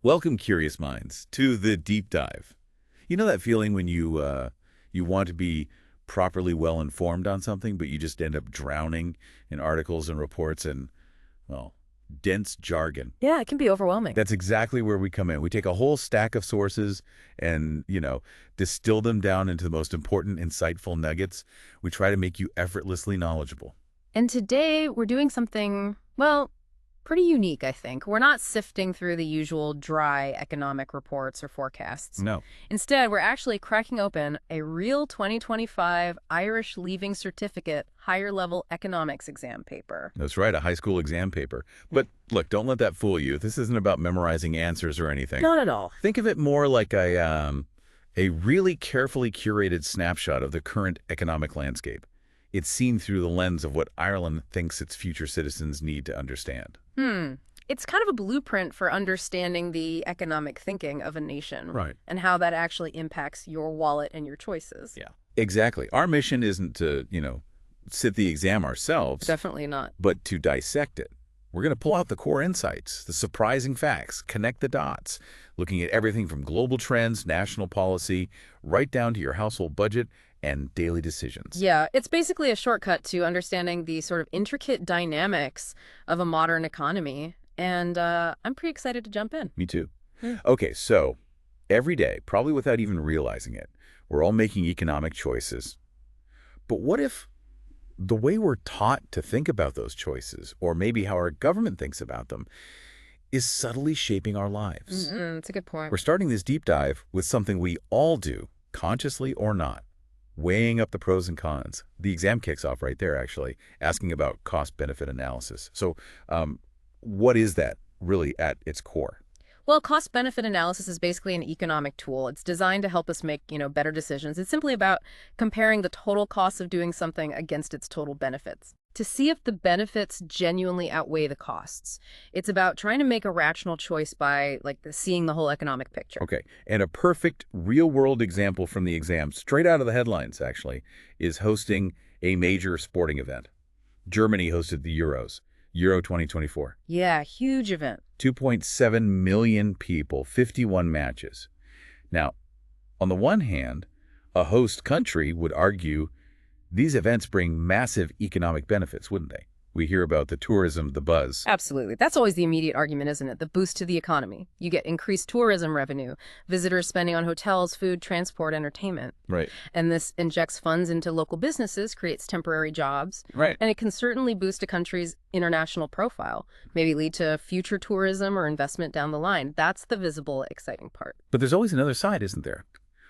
Welcome, curious minds, to the deep dive. You know that feeling when you want to be properly well informed on something, but you just end up drowning in articles and reports and, well, dense jargon. Yeah, it can be overwhelming. That's exactly where we come in. We take a whole stack of sources and, distill them down into the most important, insightful nuggets. We try to make you effortlessly knowledgeable. And today we're doing something, well, pretty unique, I think. We're not sifting through the usual dry economic reports or forecasts. No. Instead, we're actually cracking open a real 2025 Irish Leaving Certificate higher level economics exam paper. That's right, a high school exam paper. But look, don't let that fool you. This isn't about memorizing answers or anything. Not at all. Think of it more like a really carefully curated snapshot of the current economic landscape. It's seen through the lens of what Ireland thinks its future citizens need to understand. It's kind of a blueprint for understanding the economic thinking of a nation. Right. And how that actually impacts your wallet and your choices. Yeah. Exactly. Our mission isn't to, sit the exam ourselves, Definitely not. but to dissect it. We're going to pull out the core insights, the surprising facts, connect the dots, looking at everything from global trends, national policy, right down to your household budget and daily decisions. Yeah, it's basically a shortcut to understanding the sort of intricate dynamics of a modern economy. And I'm pretty excited to jump in. Me too. Hmm. Okay, so every day, probably without even realizing it, we're all making economic choices. But what if the way we're taught to think about those choices, or maybe how our government thinks about them, is subtly shaping our lives? That's a good point. We're starting this deep dive with something we all do, consciously or not, weighing up the pros and cons. The exam kicks off right there, actually, asking about cost-benefit analysis. So what is that really at its core? Well, cost-benefit analysis is basically an economic tool. It's designed to help us make, better decisions. It's simply about comparing the total cost of doing something against its total benefits to see if the benefits genuinely outweigh the costs. It's about trying to make a rational choice by, seeing the whole economic picture. Okay, and a perfect real-world example from the exam, straight out of the headlines, actually, is hosting a major sporting event. Germany hosted the Euros, Euro 2024. Yeah, huge event. 2.7 million people, 51 matches. Now, on the one hand, a host country would argue these events bring massive economic benefits, wouldn't they? We hear about the tourism, the buzz. Absolutely. That's always the immediate argument, isn't it? The boost to the economy. You get increased tourism revenue, visitors spending on hotels, food, transport, entertainment. Right. And this injects funds into local businesses, creates temporary jobs. Right. And it can certainly boost a country's international profile, maybe lead to future tourism or investment down the line. That's the visible, exciting part. But there's always another side, isn't there?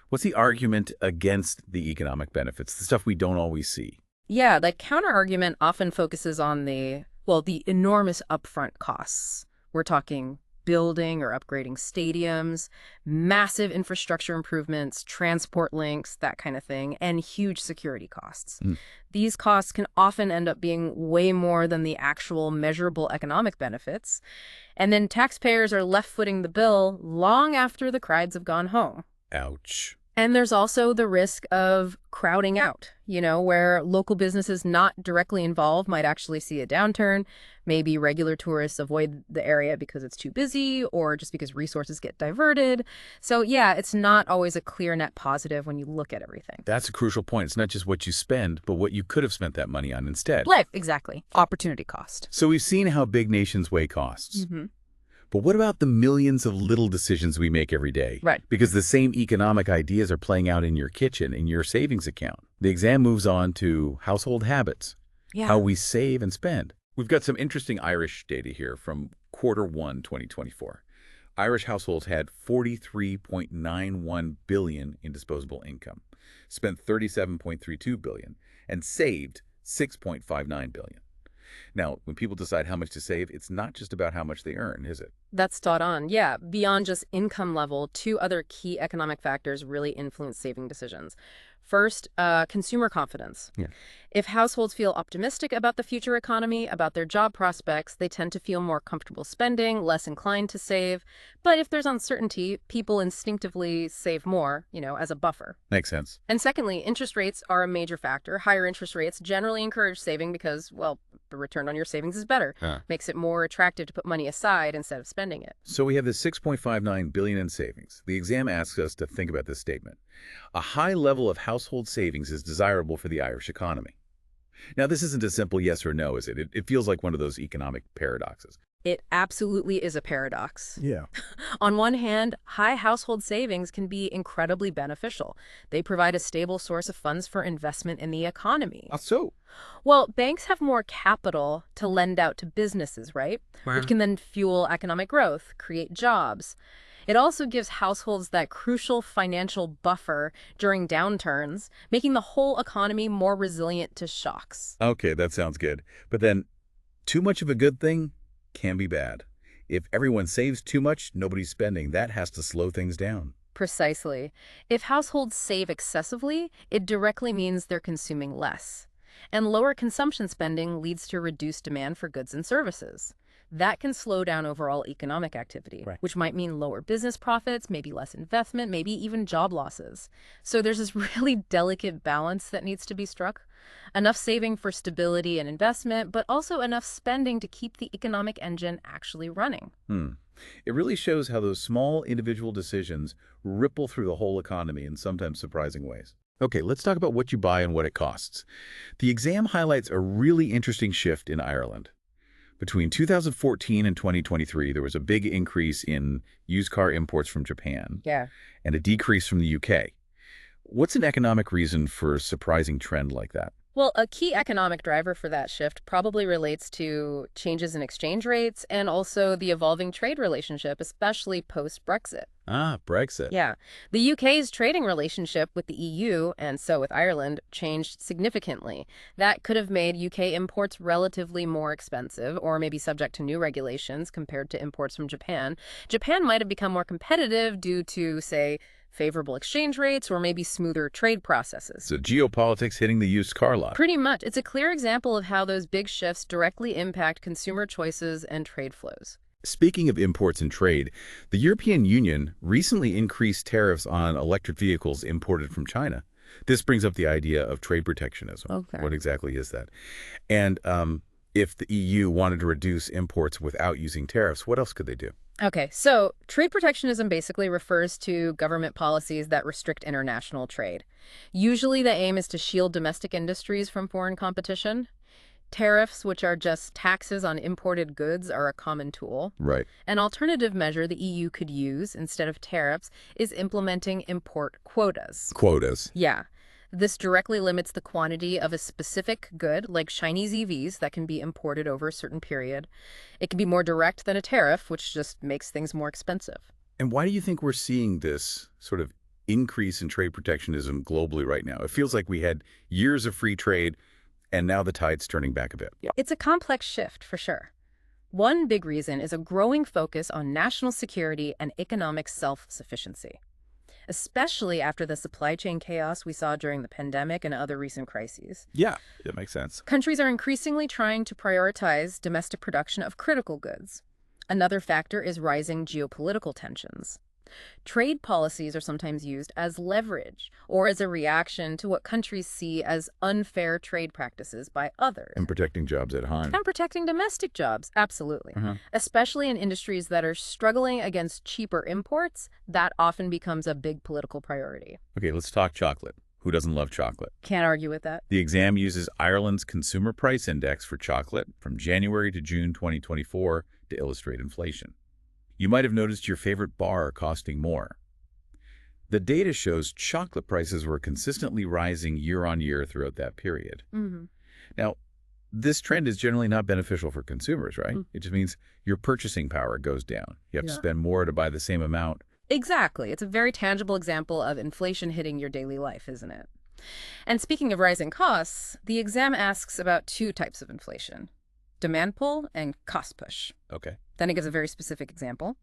What's the argument against the economic benefits, the stuff we don't always see? Yeah, that counter-argument often focuses on the enormous upfront costs. We're talking building or upgrading stadiums, massive infrastructure improvements, transport links, that kind of thing, and huge security costs. These costs can often end up being way more than the actual measurable economic benefits. And then taxpayers are left footing the bill long after the crowds have gone home. Ouch. And there's also the risk of crowding out, where local businesses not directly involved might actually see a downturn. Maybe regular tourists avoid the area because it's too busy or just because resources get diverted. So yeah, it's not always a clear net positive when you look at everything. That's a crucial point. It's not just what you spend, but what you could have spent that money on instead. Life, exactly. Opportunity cost. So we've seen how big nations weigh costs. But what about the millions of little decisions we make every day? Right. Because the same economic ideas are playing out in your kitchen, in your savings account. The exam moves on to household habits, how we save and spend. We've got some interesting Irish data here from Q1 2024. Irish households had $43.91 billion in disposable income, spent $37.32 billion, and saved $6.59 billion. Now, when people decide how much to save, it's not just about how much they earn, is it? That's spot on. Yeah, beyond just income level, two other key economic factors really influence saving decisions. First, consumer confidence. Yeah. If households feel optimistic about the future economy, about their job prospects, they tend to feel more comfortable spending, less inclined to save. But if there's uncertainty, people instinctively save more, as a buffer. Makes sense. And secondly, interest rates are a major factor. Higher interest rates generally encourage saving because, well, the return on your savings is better. Makes it more attractive to put money aside instead of spending it. So we have this $6.59 billion in savings. The exam asks us to think about this statement. A high level of household savings is desirable for the Irish economy. Now, this isn't a simple yes or no, is it? It feels like one of those economic paradoxes. It absolutely is a paradox. Yeah. On one hand, high household savings can be incredibly beneficial. They provide a stable source of funds for investment in the economy. So? Well, banks have more capital to lend out to businesses, right? Which can then fuel economic growth, create jobs. It also gives households that crucial financial buffer during downturns, making the whole economy more resilient to shocks. Okay, that sounds good. But then, too much of a good thing can be bad. If everyone saves too much, nobody's spending. That has to slow things down. Precisely. If households save excessively, it directly means they're consuming less. And lower consumption spending leads to reduced demand for goods and services. That can slow down overall economic activity, which might mean lower business profits, maybe less investment, maybe even job losses. So there's this really delicate balance that needs to be struck. Enough saving for stability and investment, but also enough spending to keep the economic engine actually running. It really shows how those small individual decisions ripple through the whole economy in sometimes surprising ways. Okay, let's talk about what you buy and what it costs. The exam highlights a really interesting shift in Ireland. Between 2014 and 2023, there was a big increase in used car imports from Japan and a decrease from the UK. What's an economic reason for a surprising trend like that? Well, a key economic driver for that shift probably relates to changes in exchange rates and also the evolving trade relationship, especially post-Brexit. Brexit. Yeah. The UK's trading relationship with the EU, and so with Ireland, changed significantly. That could have made UK imports relatively more expensive or maybe subject to new regulations compared to imports from Japan. Japan might have become more competitive due to, say, favorable exchange rates or maybe smoother trade processes. So geopolitics hitting the used car lot. Pretty much. It's a clear example of how those big shifts directly impact consumer choices and trade flows. Speaking of imports and trade, the European Union recently increased tariffs on electric vehicles imported from China. This brings up the idea of trade protectionism. Okay. What exactly is that? And if the EU wanted to reduce imports without using tariffs, what else could they do? Okay, so trade protectionism basically refers to government policies that restrict international trade. Usually the aim is to shield domestic industries from foreign competition. Tariffs, which are just taxes on imported goods, are a common tool. Right. An alternative measure the EU could use instead of tariffs is implementing import quotas. Quotas. Yeah. This directly limits the quantity of a specific good, like Chinese EVs, that can be imported over a certain period. It can be more direct than a tariff, which just makes things more expensive. And why do you think we're seeing this sort of increase in trade protectionism globally right now? It feels like we had years of free trade, and now the tide's turning back a bit. It's a complex shift, for sure. One big reason is a growing focus on national security and economic self-sufficiency, especially after the supply chain chaos we saw during the pandemic and other recent crises. Yeah, that makes sense. Countries are increasingly trying to prioritize domestic production of critical goods. Another factor is rising geopolitical tensions. Trade policies are sometimes used as leverage or as a reaction to what countries see as unfair trade practices by others. And protecting jobs at home. And protecting domestic jobs, absolutely. Especially in industries that are struggling against cheaper imports, that often becomes a big political priority. Okay, let's talk chocolate. Who doesn't love chocolate? Can't argue with that. The exam uses Ireland's Consumer Price Index for chocolate from January to June 2024 to illustrate inflation. You might have noticed your favorite bar costing more. The data shows chocolate prices were consistently rising year on year throughout that period. Now, this trend is generally not beneficial for consumers, right? It just means your purchasing power goes down. You have to spend more to buy the same amount. Exactly. It's a very tangible example of inflation hitting your daily life, isn't it? And speaking of rising costs, the exam asks about two types of inflation. demand pull and cost push. Okay. Then it gives a very specific example.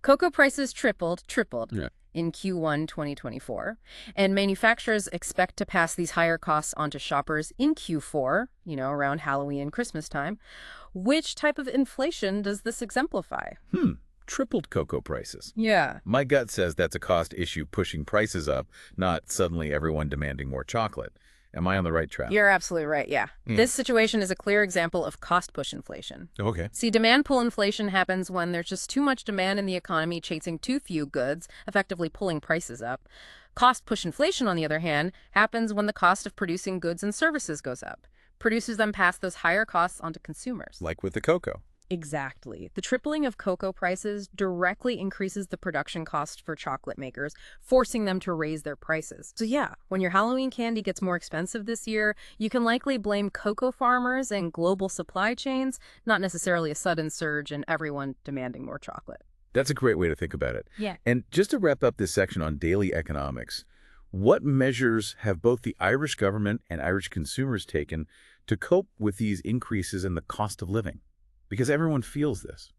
Cocoa prices tripled Yeah. in Q1 2024, and manufacturers expect to pass these higher costs onto shoppers in Q4, around Halloween and Christmas time. Which type of inflation does this exemplify? Tripled cocoa prices. Yeah. My gut says that's a cost issue pushing prices up, not suddenly everyone demanding more chocolate. Am I on the right track? You're absolutely right, yeah. This situation is a clear example of cost-push inflation. Okay. See, demand-pull inflation happens when there's just too much demand in the economy chasing too few goods, effectively pulling prices up. Cost-push inflation, on the other hand, happens when the cost of producing goods and services goes up. Producers then pass those higher costs onto consumers. Like with the cocoa. Exactly. The tripling of cocoa prices directly increases the production cost for chocolate makers, forcing them to raise their prices. So yeah, when your Halloween candy gets more expensive this year, you can likely blame cocoa farmers and global supply chains, not necessarily a sudden surge in everyone demanding more chocolate. That's a great way to think about it. Yeah. And just to wrap up this section on daily economics, what measures have both the Irish government and Irish consumers taken to cope with these increases in the cost of living? Because everyone feels this.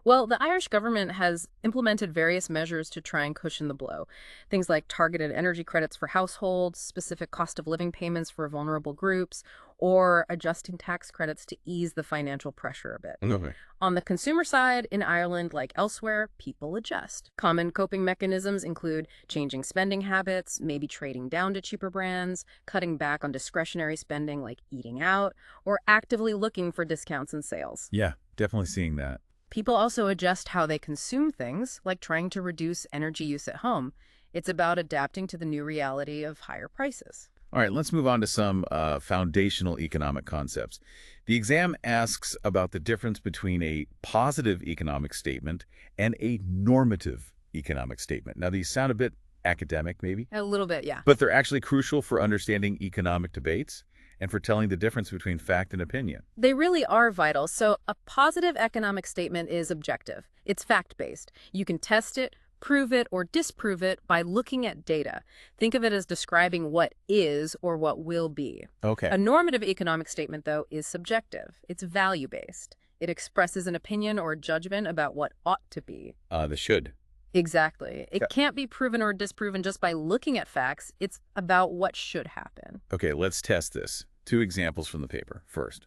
Well, the Irish government has implemented various measures to try and cushion the blow. Things like targeted energy credits for households, specific cost of living payments for vulnerable groups, or adjusting tax credits to ease the financial pressure a bit. Okay. On the consumer side, in Ireland, like elsewhere, people adjust. Common coping mechanisms include changing spending habits, maybe trading down to cheaper brands, cutting back on discretionary spending like eating out, or actively looking for discounts and sales. Yeah, definitely seeing that. People also adjust how they consume things, like trying to reduce energy use at home. It's about adapting to the new reality of higher prices. All right, let's move on to some foundational economic concepts. The exam asks about the difference between a positive economic statement and a normative economic statement. Now, these sound a bit academic, maybe, A little bit, yeah. but they're actually crucial for understanding economic debates and for telling the difference between fact and opinion. They really are vital. So a positive economic statement is objective. It's fact-based. You can test it, prove it, or disprove it by looking at data. Think of it as describing what is or what will be. Okay. A normative economic statement, though, is subjective. It's value-based. It expresses an opinion or judgment about what ought to be. The should. Exactly. It can't be proven or disproven just by looking at facts. It's about what should happen. Okay, let's test this. 2 examples from the paper. First,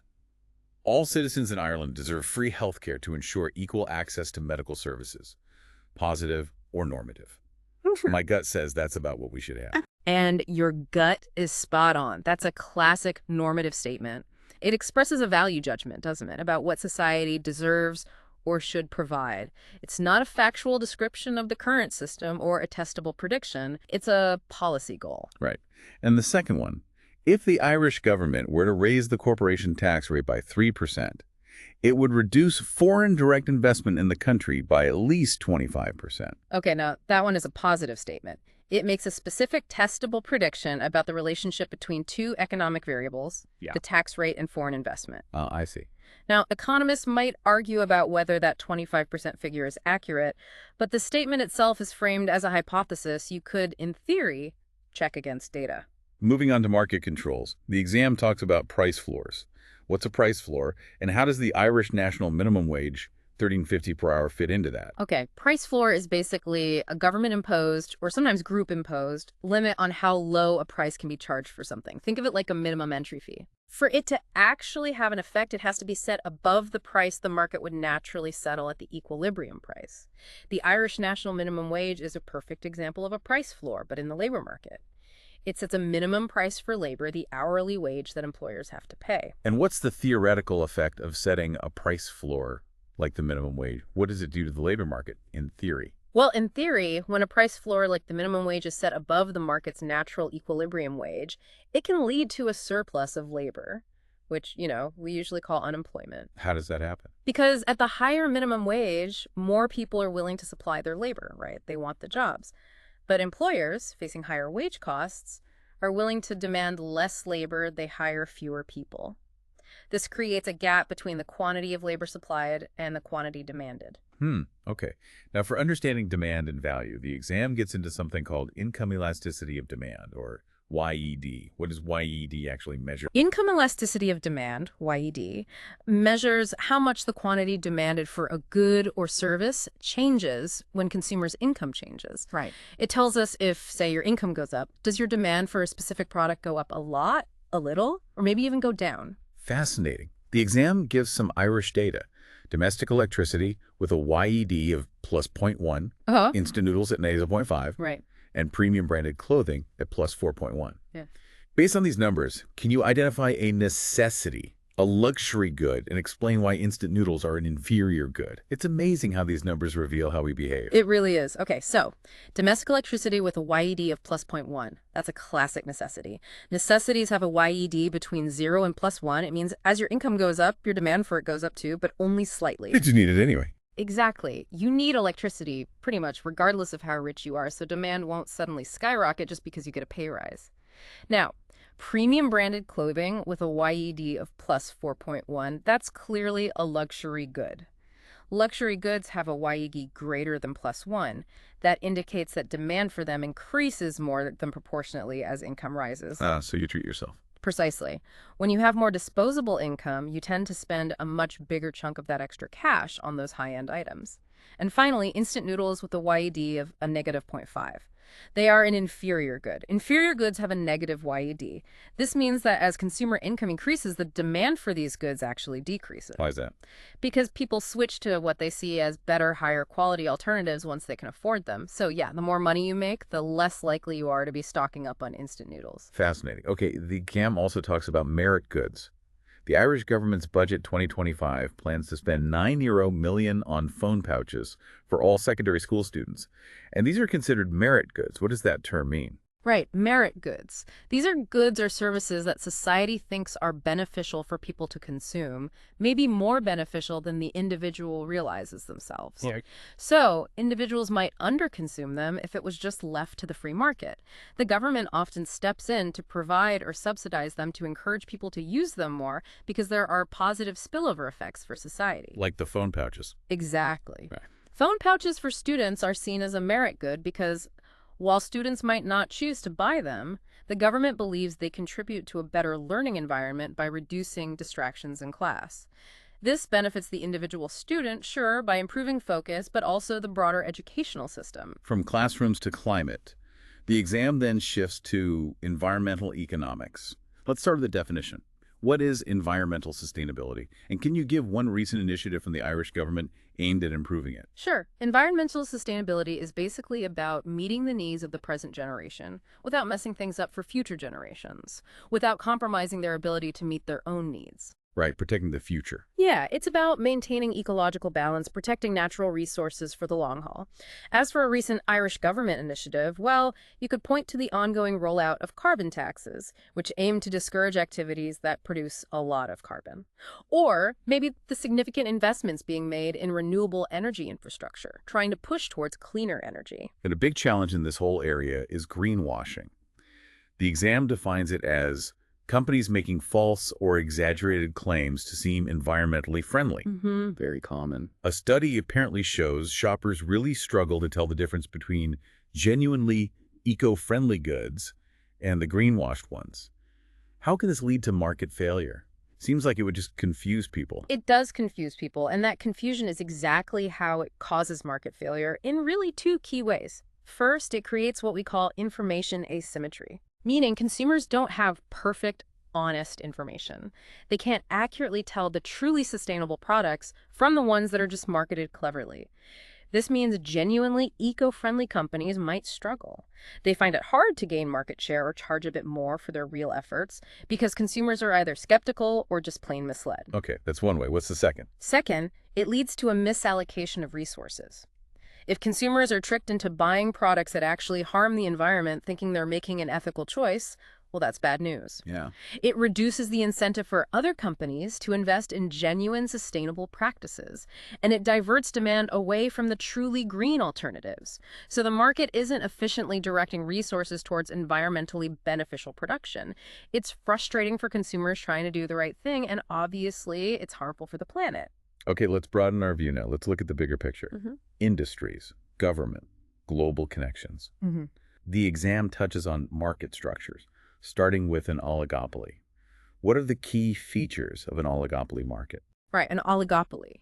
all citizens in Ireland deserve free health care to ensure equal access to medical services. Positive or normative? My gut says that's about what we should have. And your gut is spot on. That's a classic normative statement. It expresses a value judgment, doesn't it, about what society deserves or should provide. It's not a factual description of the current system or a testable prediction. It's a policy goal. Right. And the second one, if the Irish government were to raise the corporation tax rate by 3%, it would reduce foreign direct investment in the country by at least 25%. Okay, now that one is a positive statement. It makes a specific testable prediction about the relationship between 2 economic variables, the tax rate and foreign investment. I see. Now, economists might argue about whether that 25% figure is accurate, but the statement itself is framed as a hypothesis you could, in theory, check against data. Moving on to market controls, the exam talks about price floors. What's a price floor, and how does the Irish national minimum wage, $13.50 per hour, fit into that? Okay, price floor is basically a government-imposed, or sometimes group-imposed, limit on how low a price can be charged for something. Think of it like a minimum entry fee. For it to actually have an effect, it has to be set above the price the market would naturally settle at the equilibrium price. The Irish national minimum wage is a perfect example of a price floor, but in the labor market. It sets a minimum price for labor, the hourly wage that employers have to pay. And what's the theoretical effect of setting a price floor like the minimum wage? What does it do to the labor market, in theory? Well, in theory, when a price floor like the minimum wage is set above the market's natural equilibrium wage, it can lead to a surplus of labor, which, we usually call unemployment. How does that happen? Because at the higher minimum wage, more people are willing to supply their labor, right? They want the jobs. But employers, facing higher wage costs, are willing to demand less labor, they hire fewer people. This creates a gap between the quantity of labor supplied and the quantity demanded. Okay. Now, for understanding demand and value, the exam gets into something called income elasticity of demand, or YED. What does YED actually measure? Income elasticity of demand, YED, measures how much the quantity demanded for a good or service changes when consumers' income changes. Right. It tells us if, say, your income goes up, does your demand for a specific product go up a lot, a little, or maybe even go down? Fascinating. The exam gives some Irish data. Domestic electricity with a YED of plus 0.1, instant noodles at -0.5, Right. and premium branded clothing at plus 4.1. Yeah. Based on these numbers, can you identify a necessity, a luxury good, and explain why instant noodles are an inferior good? It's amazing how these numbers reveal how we behave. It really is. Okay, so domestic electricity with a YED of plus 0.1. That's a classic necessity. Necessities have a YED between 0 and plus 1. It means as your income goes up, your demand for it goes up too, but only slightly. Did you need it anyway? Exactly. You need electricity pretty much regardless of how rich you are, so demand won't suddenly skyrocket just because you get a pay rise. Now, premium branded clothing with a YED of plus 4.1, that's clearly a luxury good. Luxury goods have a YED greater than plus 1. That indicates that demand for them increases more than proportionately as income rises. So you treat yourself. Precisely. When you have more disposable income, you tend to spend a much bigger chunk of that extra cash on those high-end items. And finally, instant noodles with a YED of a negative 0.5. They are an inferior good. Inferior goods have a negative YED. This means that as consumer income increases, the demand for these goods actually decreases. Why is that? Because people switch to what they see as better, higher quality alternatives once they can afford them. So yeah, the more money you make, the less likely you are to be stocking up on instant noodles. Fascinating. Okay, the CAM also talks about merit goods. The Irish government's budget 2025 plans to spend €9 million on phone pouches for all secondary school students. And these are considered merit goods. What does that term mean? Right, merit goods. These are goods or services that society thinks are beneficial for people to consume, maybe more beneficial than the individual realizes themselves. Yeah. So, individuals might underconsume them if it was just left to the free market. The government often steps in to provide or subsidize them to encourage people to use them more because there are positive spillover effects for society. Like the phone pouches. Exactly. Right. Phone pouches for students are seen as a merit good because while students might not choose to buy them, the government believes they contribute to a better learning environment by reducing distractions in class. This benefits the individual student, sure, by improving focus, but also the broader educational system. From classrooms to climate, the exam then shifts to environmental economics. Let's start with the definition. What is environmental sustainability? And can you give one recent initiative from the Irish government aimed at improving it? Sure. Environmental sustainability is basically about meeting the needs of the present generation without messing things up for future generations, without compromising their ability to meet their own needs. Right, protecting the future. Yeah, it's about maintaining ecological balance, protecting natural resources for the long haul. As for a recent Irish government initiative, well, you could point to the ongoing rollout of carbon taxes, which aim to discourage activities that produce a lot of carbon. Or maybe the significant investments being made in renewable energy infrastructure, trying to push towards cleaner energy. And a big challenge in this whole area is greenwashing. The exam defines it as companies making false or exaggerated claims to seem environmentally friendly. Very common. A study apparently shows shoppers really struggle to tell the difference between genuinely eco-friendly goods and the greenwashed ones. How can this lead to market failure? Seems like it would just confuse people. It does confuse people, and that confusion is exactly how it causes market failure in really two key ways. First, it creates what we call information asymmetry, meaning consumers don't have perfect, honest information. They can't accurately tell the truly sustainable products from the ones that are just marketed cleverly. This means genuinely eco-friendly companies might struggle. They find it hard to gain market share or charge a bit more for their real efforts because consumers are either skeptical or just plain misled. Okay, that's one way. What's the second? Second, it leads to a misallocation of resources. If consumers are tricked into buying products that actually harm the environment thinking they're making an ethical choice, well, that's bad news. Yeah. It reduces the incentive for other companies to invest in genuine sustainable practices, and it diverts demand away from the truly green alternatives. So the market isn't efficiently directing resources towards environmentally beneficial production. It's frustrating for consumers trying to do the right thing, and obviously it's harmful for the planet. Okay, let's broaden our view now. Let's look at the bigger picture. Industries, government, global connections. The exam touches on market structures. starting with an oligopoly. What are the key features of an oligopoly market? Right, an oligopoly.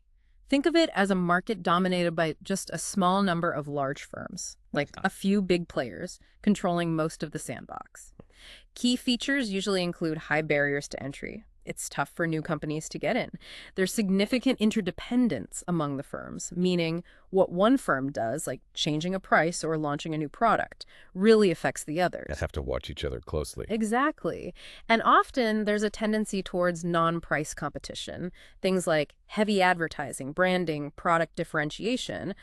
Think of it as a market dominated by just a small number of large firms, like a few big players, controlling most of the sandbox. Key features usually include high barriers to entry. It's tough for new companies to get in. There's significant interdependence among the firms, meaning what one firm does, like changing a price or launching a new product, really affects the others. They have to watch each other closely. Exactly. And often there's a tendency towards non-price competition, things like heavy advertising, branding, product differentiation,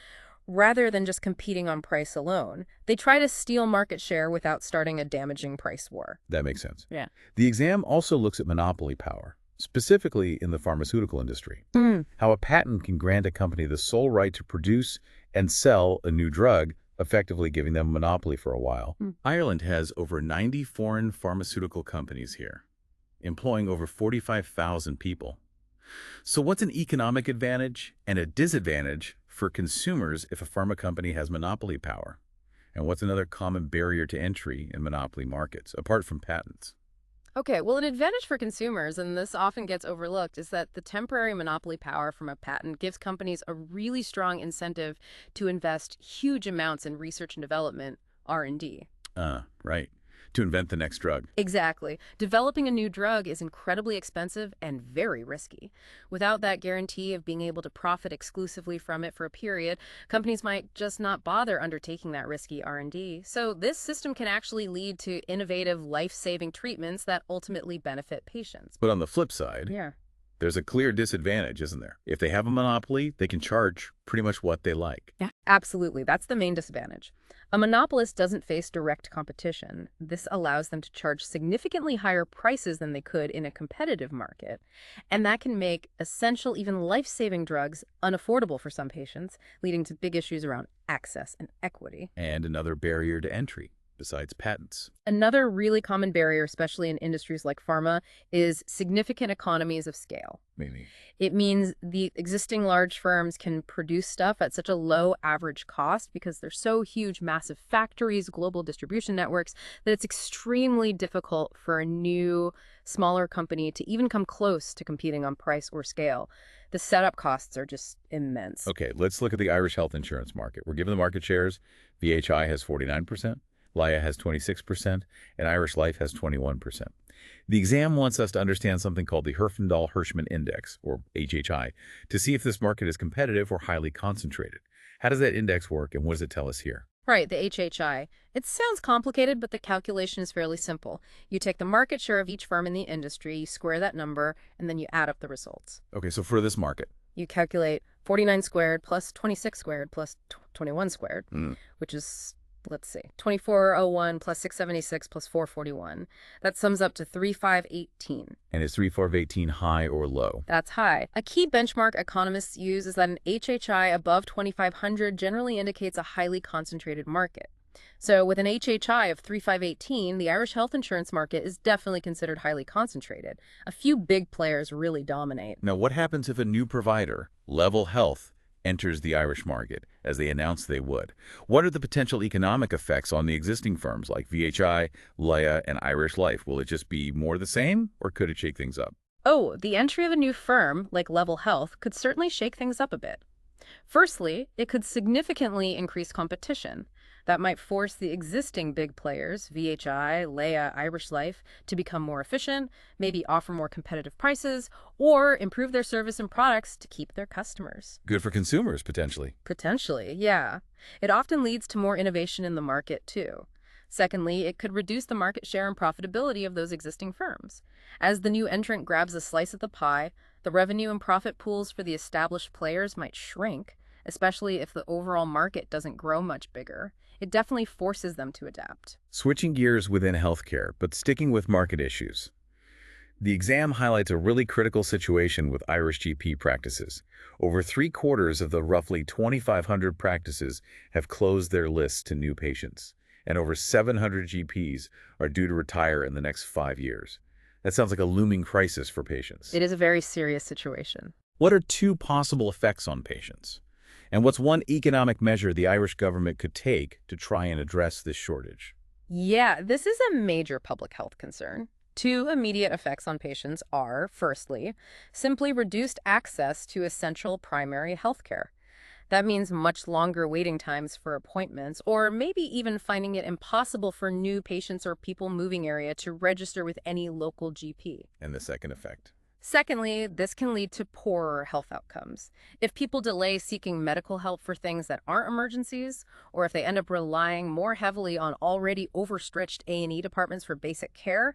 rather than just competing on price alone. They try to steal market share without starting a damaging price war. That makes sense. Yeah. The exam also looks at monopoly power, specifically in the pharmaceutical industry. How a patent can grant a company the sole right to produce and sell a new drug, effectively giving them a monopoly for a while. Ireland has over 90 foreign pharmaceutical companies here, employing over 45,000 people. So what's an economic advantage and a disadvantage for consumers if a pharma company has monopoly power? And what's another common barrier to entry in monopoly markets, apart from patents? Okay, well, an advantage for consumers, and this often gets overlooked, is that the temporary monopoly power from a patent gives companies a really strong incentive to invest huge amounts in research and development, R&D. Right. To invent the next drug. Exactly. Developing a new drug is incredibly expensive and very risky. Without that guarantee of being able to profit exclusively from it for a period, companies might just not bother undertaking that risky R&D. So this system can actually lead to innovative, life-saving treatments that ultimately benefit patients. But on the flip side, there's a clear disadvantage, isn't there? If they have a monopoly, they can charge pretty much what they like. Yeah, absolutely. That's the main disadvantage. A monopolist doesn't face direct competition. This allows them to charge significantly higher prices than they could in a competitive market. And that can make essential, even life-saving drugs unaffordable for some patients, leading to big issues around access and equity. And another barrier to entry, besides patents. Another really common barrier, especially in industries like pharma, is significant economies of scale. Maybe. It means the existing large firms can produce stuff at such a low average cost because they're so huge, massive factories, global distribution networks, that it's extremely difficult for a new, smaller company to even come close to competing on price or scale. The setup costs are just immense. Okay, let's look at the Irish health insurance market. We're given the market shares. VHI has 49%. Laya has 26%, and Irish Life has 21%. The exam wants us to understand something called the Herfindahl-Hirschman Index, or HHI, to see if this market is competitive or highly concentrated. How does that index work, and what does it tell us here? Right, the HHI. It sounds complicated, but the calculation is fairly simple. You take the market share of each firm in the industry, you square that number, and then you add up the results. Okay, so for this market, you calculate 49 squared plus 26 squared plus 21 squared, which is, let's see, 2401 plus 676 plus 441. That sums up to 3518. And is 3518 high or low? That's high. A key benchmark economists use is that an HHI above 2500 generally indicates a highly concentrated market. So with an HHI of 3518, the Irish health insurance market is definitely considered highly concentrated. A few big players really dominate. Now, what happens if a new provider, Level Health, enters the Irish market, as they announced they would? What are the potential economic effects on the existing firms like VHI, Laya, and Irish Life? Will it just be more the same, or could it shake things up? Oh, the entry of a new firm, like Level Health, could certainly shake things up a bit. Firstly, it could significantly increase competition. That might force the existing big players, VHI, Laya, Irish Life, to become more efficient, maybe offer more competitive prices, or improve their service and products to keep their customers. Good for consumers, potentially. Potentially, yeah. It often leads to more innovation in the market, too. Secondly, it could reduce the market share and profitability of those existing firms. As the new entrant grabs a slice of the pie, the revenue and profit pools for the established players might shrink, especially if the overall market doesn't grow much bigger. It definitely forces them to adapt. Switching gears within healthcare, but sticking with market issues. The exam highlights a really critical situation with Irish GP practices. Over 3/4 of the roughly 2,500 practices have closed their lists to new patients, and over 700 GPs are due to retire in the next 5 years. That sounds like a looming crisis for patients. It is a very serious situation. What are two possible effects on patients? And what's one economic measure the Irish government could take to try and address this shortage? Yeah, this is a major public health concern. Two immediate effects on patients are, firstly, simply reduced access to essential primary health care. That means much longer waiting times for appointments, or maybe even finding it impossible for new patients or people moving area to register with any local GP. And the second effect. Secondly, this can lead to poorer health outcomes. If people delay seeking medical help for things that aren't emergencies, or if they end up relying more heavily on already overstretched A&E departments for basic care,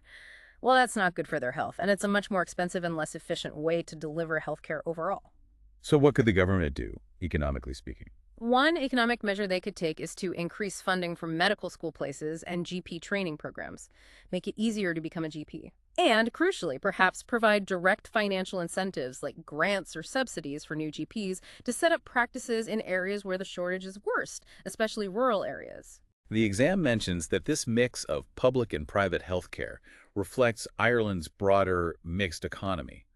well, that's not good for their health, and it's a much more expensive and less efficient way to deliver healthcare overall. So what could the government do, economically speaking? One economic measure they could take is to increase funding for medical school places and GP training programs, make it easier to become a GP. And, crucially, perhaps provide direct financial incentives like grants or subsidies for new GPs to set up practices in areas where the shortage is worst, especially rural areas. The exam mentions that this mix of public and private healthcare reflects Ireland's broader mixed economy.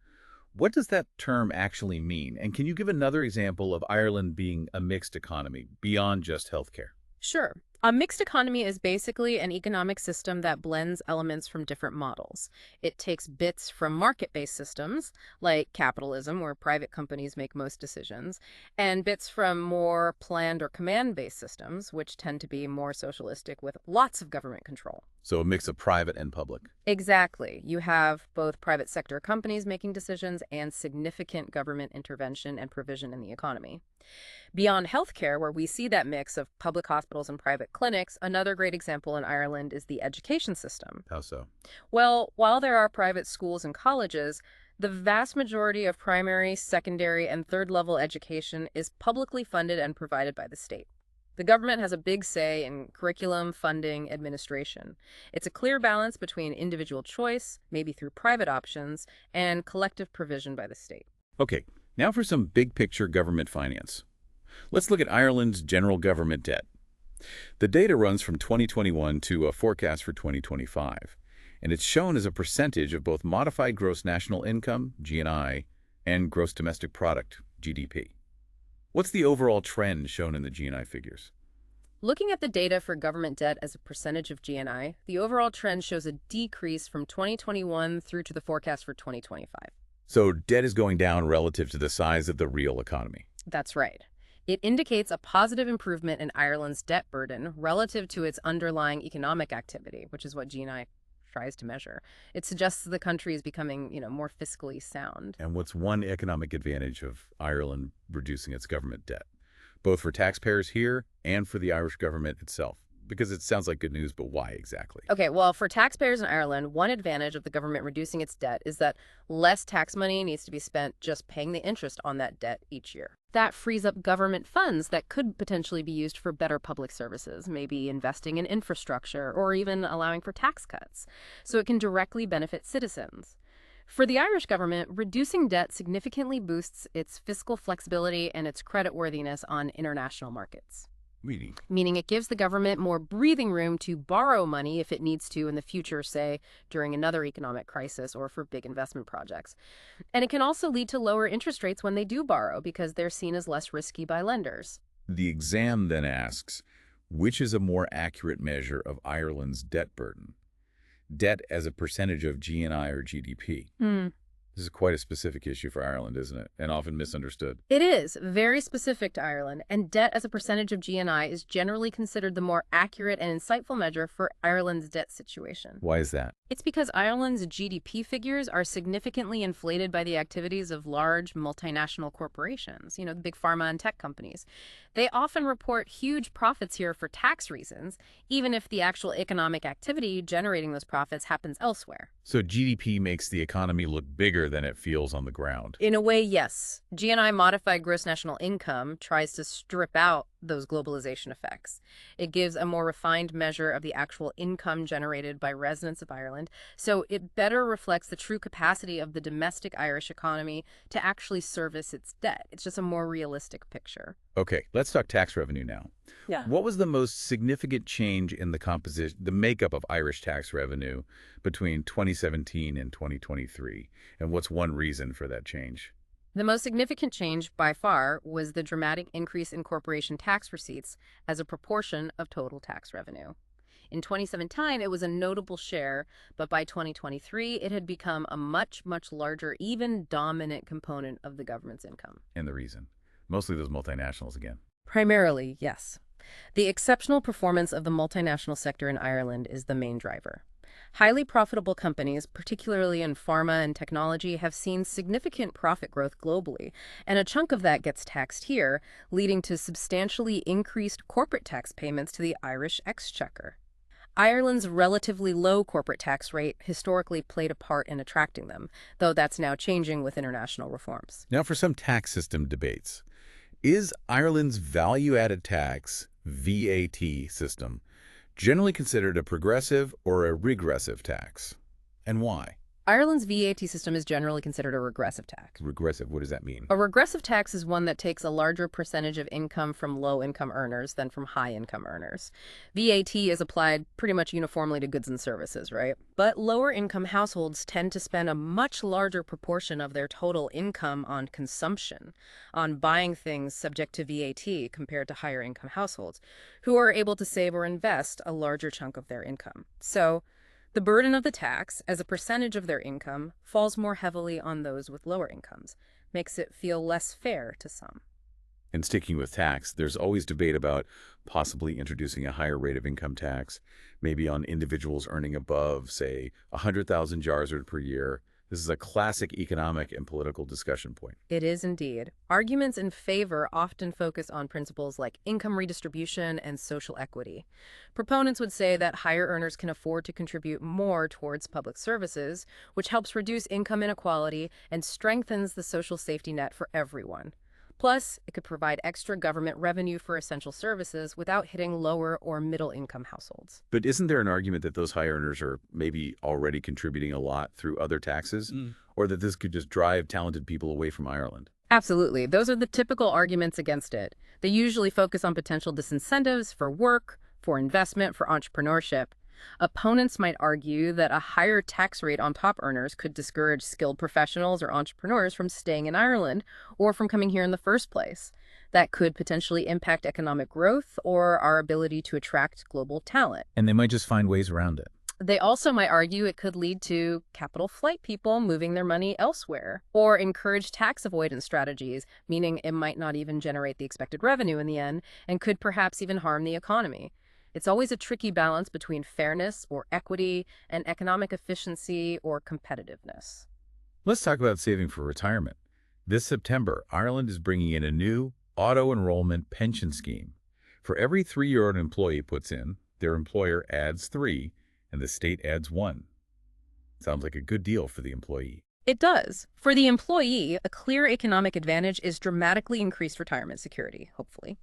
What does that term actually mean? And can you give another example of Ireland being a mixed economy beyond just healthcare? Sure. A mixed economy is basically an economic system that blends elements from different models. It takes bits from market-based systems, like capitalism, where private companies make most decisions, and bits from more planned or command-based systems, which tend to be more socialistic with lots of government control. So a mix of private and public. Exactly. You have both private sector companies making decisions and significant government intervention and provision in the economy. Beyond healthcare, where we see that mix of public hospitals and private clinics, another great example in Ireland is the education system. How so? Well, while there are private schools and colleges, the vast majority of primary, secondary, and third-level education is publicly funded and provided by the state. The government has a big say in curriculum, funding, administration. It's a clear balance between individual choice, maybe through private options, and collective provision by the state. Okay, now for some big picture government finance. Let's look at Ireland's general government debt. The data runs from 2021 to a forecast for 2025, and it's shown as a percentage of both modified gross national income, GNI, and gross domestic product, GDP. What's the overall trend shown in the GNI figures? Looking at the data for government debt as a percentage of GNI, the overall trend shows a decrease from 2021 through to the forecast for 2025. So debt is going down relative to the size of the real economy. That's right. It indicates a positive improvement in Ireland's debt burden relative to its underlying economic activity, which is what GNI tries to measure. It suggests the country is becoming, more fiscally sound. And what's one economic advantage of Ireland reducing its government debt, both for taxpayers here and for the Irish government itself? Because it sounds like good news, but why exactly? Okay, well, for taxpayers in Ireland, one advantage of the government reducing its debt is that less tax money needs to be spent just paying the interest on that debt each year. That frees up government funds that could potentially be used for better public services, maybe investing in infrastructure or even allowing for tax cuts, so it can directly benefit citizens. For the Irish government, reducing debt significantly boosts its fiscal flexibility and its creditworthiness on international markets. Meaning it gives the government more breathing room to borrow money if it needs to in the future, say, during another economic crisis or for big investment projects. And it can also lead to lower interest rates when they do borrow because they're seen as less risky by lenders. The exam then asks, which is a more accurate measure of Ireland's debt burden? Debt as a percentage of GNI or GDP? This is quite a specific issue for Ireland, isn't it? And often misunderstood. It is very specific to Ireland, and debt as a percentage of GNI is generally considered the more accurate and insightful measure for Ireland's debt situation. Why is that? It's because Ireland's GDP figures are significantly inflated by the activities of large multinational corporations, the big pharma and tech companies. They often report huge profits here for tax reasons, even if the actual economic activity generating those profits happens elsewhere. So GDP makes the economy look bigger than it feels on the ground. In a way, yes. GNI modified gross national income tries to strip out those globalization effects. It gives a more refined measure of the actual income generated by residents of Ireland, so it better reflects the true capacity of the domestic Irish economy to actually service its debt. It's just a more realistic picture. Okay, let's talk tax revenue now. Yeah. What was the most significant change in the makeup of Irish tax revenue between 2017 and 2023? And what's one reason for that change? The most significant change, by far, was the dramatic increase in corporation tax receipts as a proportion of total tax revenue. In 2017, it was a notable share, but by 2023, it had become a much, much larger, even dominant component of the government's income. And the reason? Mostly those multinationals again. Primarily, yes. The exceptional performance of the multinational sector in Ireland is the main driver. Highly profitable companies, particularly in pharma and technology, have seen significant profit growth globally, and a chunk of that gets taxed here, leading to substantially increased corporate tax payments to the Irish exchequer. Ireland's relatively low corporate tax rate historically played a part in attracting them, though that's now changing with international reforms. Now for some tax system debates. Is Ireland's value-added tax, VAT, system generally considered a progressive or a regressive tax? And why? Ireland's VAT system is generally considered a regressive tax. Regressive, what does that mean? A regressive tax is one that takes a larger percentage of income from low-income earners than from high-income earners. VAT is applied pretty much uniformly to goods and services, right? But lower-income households tend to spend a much larger proportion of their total income on consumption, on buying things subject to VAT compared to higher-income households, who are able to save or invest a larger chunk of their income. So the burden of the tax, as a percentage of their income, falls more heavily on those with lower incomes, makes it feel less fair to some. And sticking with tax, there's always debate about possibly introducing a higher rate of income tax, maybe on individuals earning above, say, 100,000 jars per year. This is a classic economic and political discussion point. It is indeed. Arguments in favor often focus on principles like income redistribution and social equity. Proponents would say that higher earners can afford to contribute more towards public services, which helps reduce income inequality and strengthens the social safety net for everyone. Plus, it could provide extra government revenue for essential services without hitting lower or middle-income households. But isn't there an argument that those high earners are maybe already contributing a lot through other taxes? Or that this could just drive talented people away from Ireland? Absolutely. Those are the typical arguments against it. They usually focus on potential disincentives for work, for investment, for entrepreneurship. Opponents might argue that a higher tax rate on top earners could discourage skilled professionals or entrepreneurs from staying in Ireland or from coming here in the first place. That could potentially impact economic growth or our ability to attract global talent. And they might just find ways around it. They also might argue it could lead to capital flight people moving their money elsewhere, or encourage tax avoidance strategies, meaning it might not even generate the expected revenue in the end and could perhaps even harm the economy. It's always a tricky balance between fairness or equity and economic efficiency or competitiveness. Let's talk about saving for retirement. This September, Ireland is bringing in a new auto-enrollment pension scheme. For every 3 year an employee puts in, their employer adds 3, and the state adds 1. Sounds like a good deal for the employee. It does. For the employee, a clear economic advantage is dramatically increased retirement security, hopefully.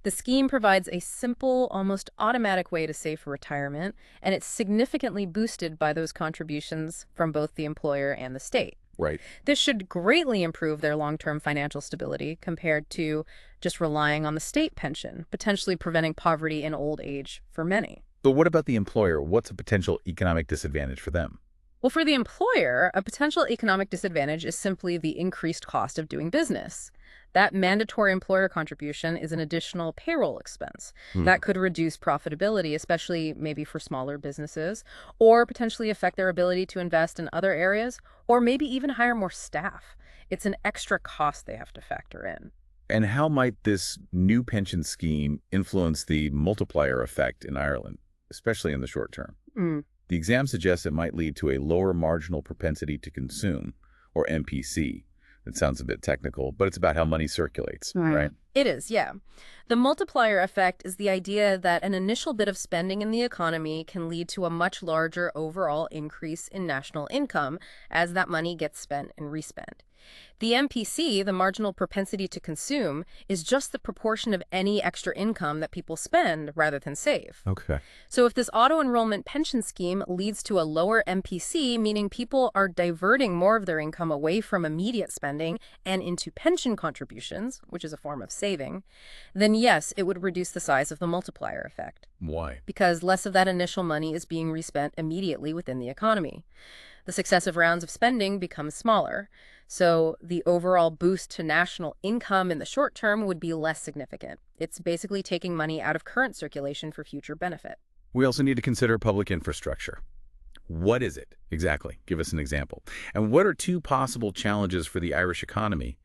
The scheme provides a simple, almost automatic way to save for retirement, and it's significantly boosted by those contributions from both the employer and the state. Right. This should greatly improve their long-term financial stability compared to just relying on the state pension, potentially preventing poverty in old age for many. But what about the employer? What's a potential economic disadvantage for them? Well, for the employer, a potential economic disadvantage is simply the increased cost of doing business. That mandatory employer contribution is an additional payroll expense that could reduce profitability, especially maybe for smaller businesses, or potentially affect their ability to invest in other areas, or maybe even hire more staff. It's an extra cost they have to factor in. And how might this new pension scheme influence the multiplier effect in Ireland, especially in the short term? The exam suggests it might lead to a lower marginal propensity to consume, or MPC. That sounds a bit technical, but it's about how money circulates, right? It is, yeah. The multiplier effect is the idea that an initial bit of spending in the economy can lead to a much larger overall increase in national income as that money gets spent and respent. The MPC, the marginal propensity to consume, is just the proportion of any extra income that people spend rather than save. Okay. So if this auto-enrollment pension scheme leads to a lower MPC, meaning people are diverting more of their income away from immediate spending and into pension contributions, which is a form of saving, then yes, it would reduce the size of the multiplier effect. Why? Because less of that initial money is being respent immediately within the economy. The successive rounds of spending become smaller, so the overall boost to national income in the short term would be less significant. It's basically taking money out of current circulation for future benefit. We also need to consider public infrastructure. What is it exactly? Give us an example. And what are two possible challenges for the Irish economy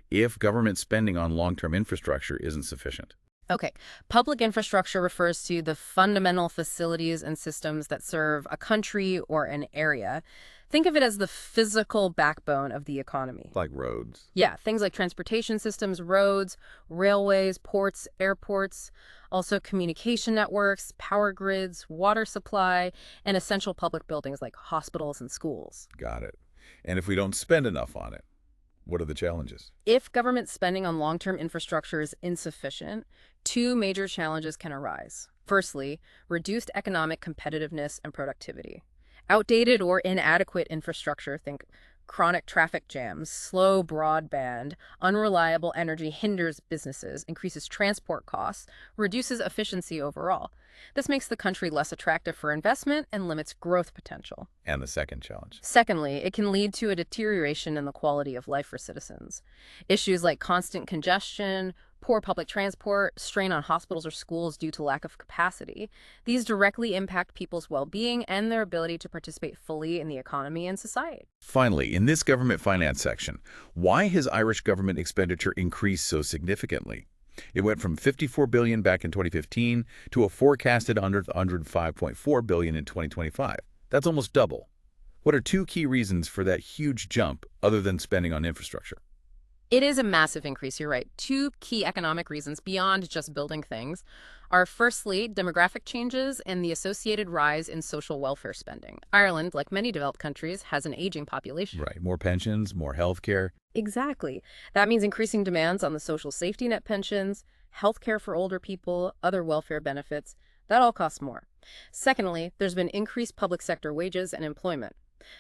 if government spending on long-term infrastructure isn't sufficient? Okay, public infrastructure refers to the fundamental facilities and systems that serve a country or an area. Think of it as the physical backbone of the economy. Like roads. Yeah, things like transportation systems, roads, railways, ports, airports, also communication networks, power grids, water supply, and essential public buildings like hospitals and schools. Got it. And if we don't spend enough on it, what are the challenges? If government spending on long-term infrastructure is insufficient, two major challenges can arise. Firstly, reduced economic competitiveness and productivity. Outdated or inadequate infrastructure, think chronic traffic jams, slow broadband, unreliable energy hinders businesses, increases transport costs, reduces efficiency overall. This makes the country less attractive for investment and limits growth potential. And the second challenge. Secondly, it can lead to a deterioration in the quality of life for citizens. Issues like constant congestion, poor public transport, strain on hospitals or schools due to lack of capacity. These directly impact people's well-being and their ability to participate fully in the economy and society. Finally, in this government finance section, why has Irish government expenditure increased so significantly? It went from $54 billion back in 2015 to a forecasted $105.4 billion in 2025. That's almost double. What are two key reasons for that huge jump other than spending on infrastructure? It is a massive increase, you're right. Two key economic reasons beyond just building things are firstly, demographic changes and the associated rise in social welfare spending. Ireland, like many developed countries, has an aging population. Right. More pensions, more health care. Exactly. That means increasing demands on the social safety net pensions, health care for older people, other welfare benefits. That all costs more. Secondly, there's been increased public sector wages and employment.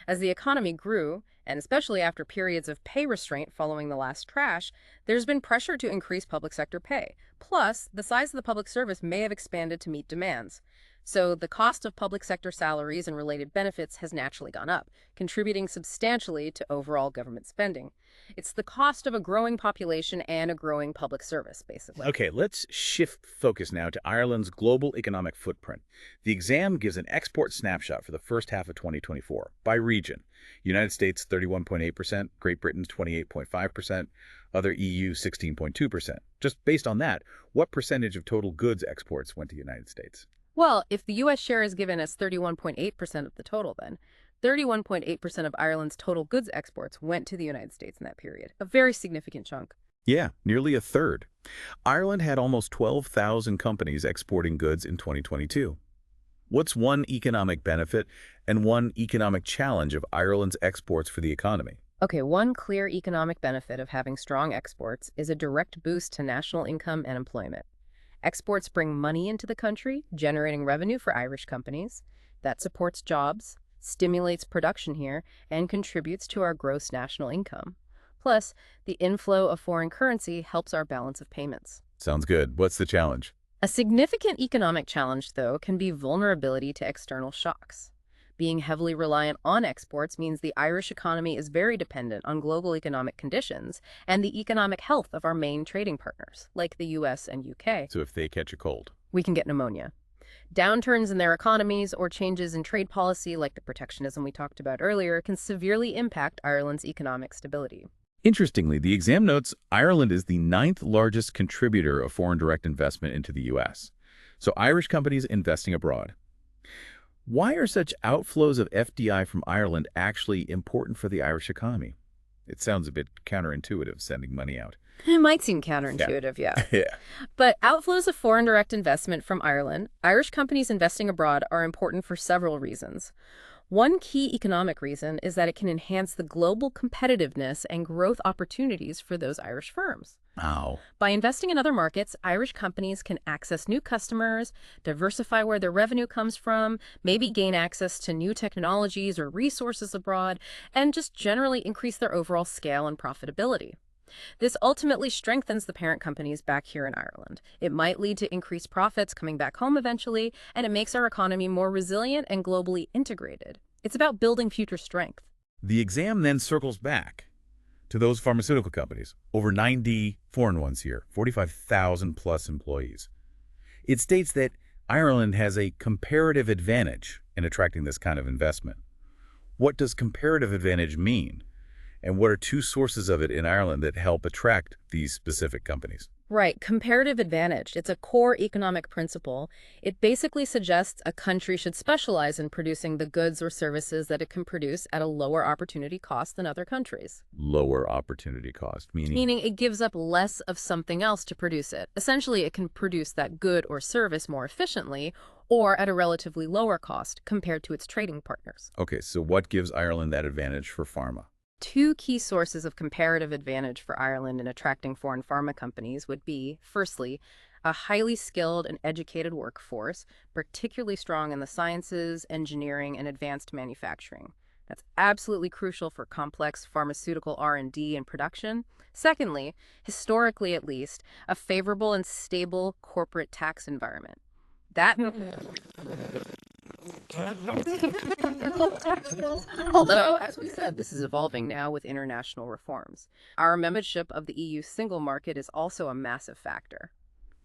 As the economy grew, and especially after periods of pay restraint following the last crash, there's been pressure to increase public sector pay. Plus, the size of the public service may have expanded to meet demands. So the cost of public sector salaries and related benefits has naturally gone up, contributing substantially to overall government spending. It's the cost of a growing population and a growing public service, basically. Okay, let's shift focus now to Ireland's global economic footprint. The exam gives an export snapshot for the first half of 2024 by region. United States 31.8%, Great Britain 28.5%, other EU 16.2%. Just based on that, what percentage of total goods exports went to the United States? Well, if the U.S. share is given as 31.8% of the total, then 31.8% of Ireland's total goods exports went to the United States in that period. A very significant chunk. Yeah, nearly a third. Ireland had almost 12,000 companies exporting goods in 2022. What's one economic benefit and one economic challenge of Ireland's exports for the economy? Okay, one clear economic benefit of having strong exports is a direct boost to national income and employment. Exports bring money into the country, generating revenue for Irish companies. That supports jobs, stimulates production here, and contributes to our gross national income. Plus, the inflow of foreign currency helps our balance of payments. Sounds good. What's the challenge? A significant economic challenge, though, can be vulnerability to external shocks. Being heavily reliant on exports means the Irish economy is very dependent on global economic conditions and the economic health of our main trading partners, like the US and UK. So if they catch a cold? We can get pneumonia. Downturns in their economies or changes in trade policy, like the protectionism we talked about earlier, can severely impact Ireland's economic stability. Interestingly, the exam notes Ireland is the 9th largest contributor of foreign direct investment into the U.S. So Irish companies investing abroad. Why are such outflows of FDI from Ireland actually important for the Irish economy? It sounds a bit counterintuitive, sending money out. It might seem counterintuitive, yeah. Yeah. But outflows of foreign direct investment from Ireland, Irish companies investing abroad are important for several reasons. One key economic reason is that it can enhance the global competitiveness and growth opportunities for those Irish firms. Wow. By investing in other markets, Irish companies can access new customers, diversify where their revenue comes from, maybe gain access to new technologies or resources abroad, and just generally increase their overall scale and profitability. This ultimately strengthens the parent companies back here in Ireland. It might lead to increased profits coming back home eventually, and it makes our economy more resilient and globally integrated. It's about building future strength. The exam then circles back to those pharmaceutical companies, over 90 foreign ones here, 45,000 plus employees. It states that Ireland has a comparative advantage in attracting this kind of investment. What does comparative advantage mean? And what are two sources of it in Ireland that help attract these specific companies? Right, comparative advantage. It's a core economic principle. It basically suggests a country should specialize in producing the goods or services that it can produce at a lower opportunity cost than other countries. Lower opportunity cost, meaning? Meaning it gives up less of something else to produce it. Essentially, it can produce that good or service more efficiently or at a relatively lower cost compared to its trading partners. Okay, so what gives Ireland that advantage for pharma? Two key sources of comparative advantage for Ireland in attracting foreign pharma companies would be, firstly, a highly skilled and educated workforce, particularly strong in the sciences, engineering, and advanced manufacturing. That's absolutely crucial for complex pharmaceutical R&D and production. Secondly, historically at least, a favorable and stable corporate tax environment. That Although, as we said, this is evolving now with international reforms. Our membership of the EU single market is also a massive factor.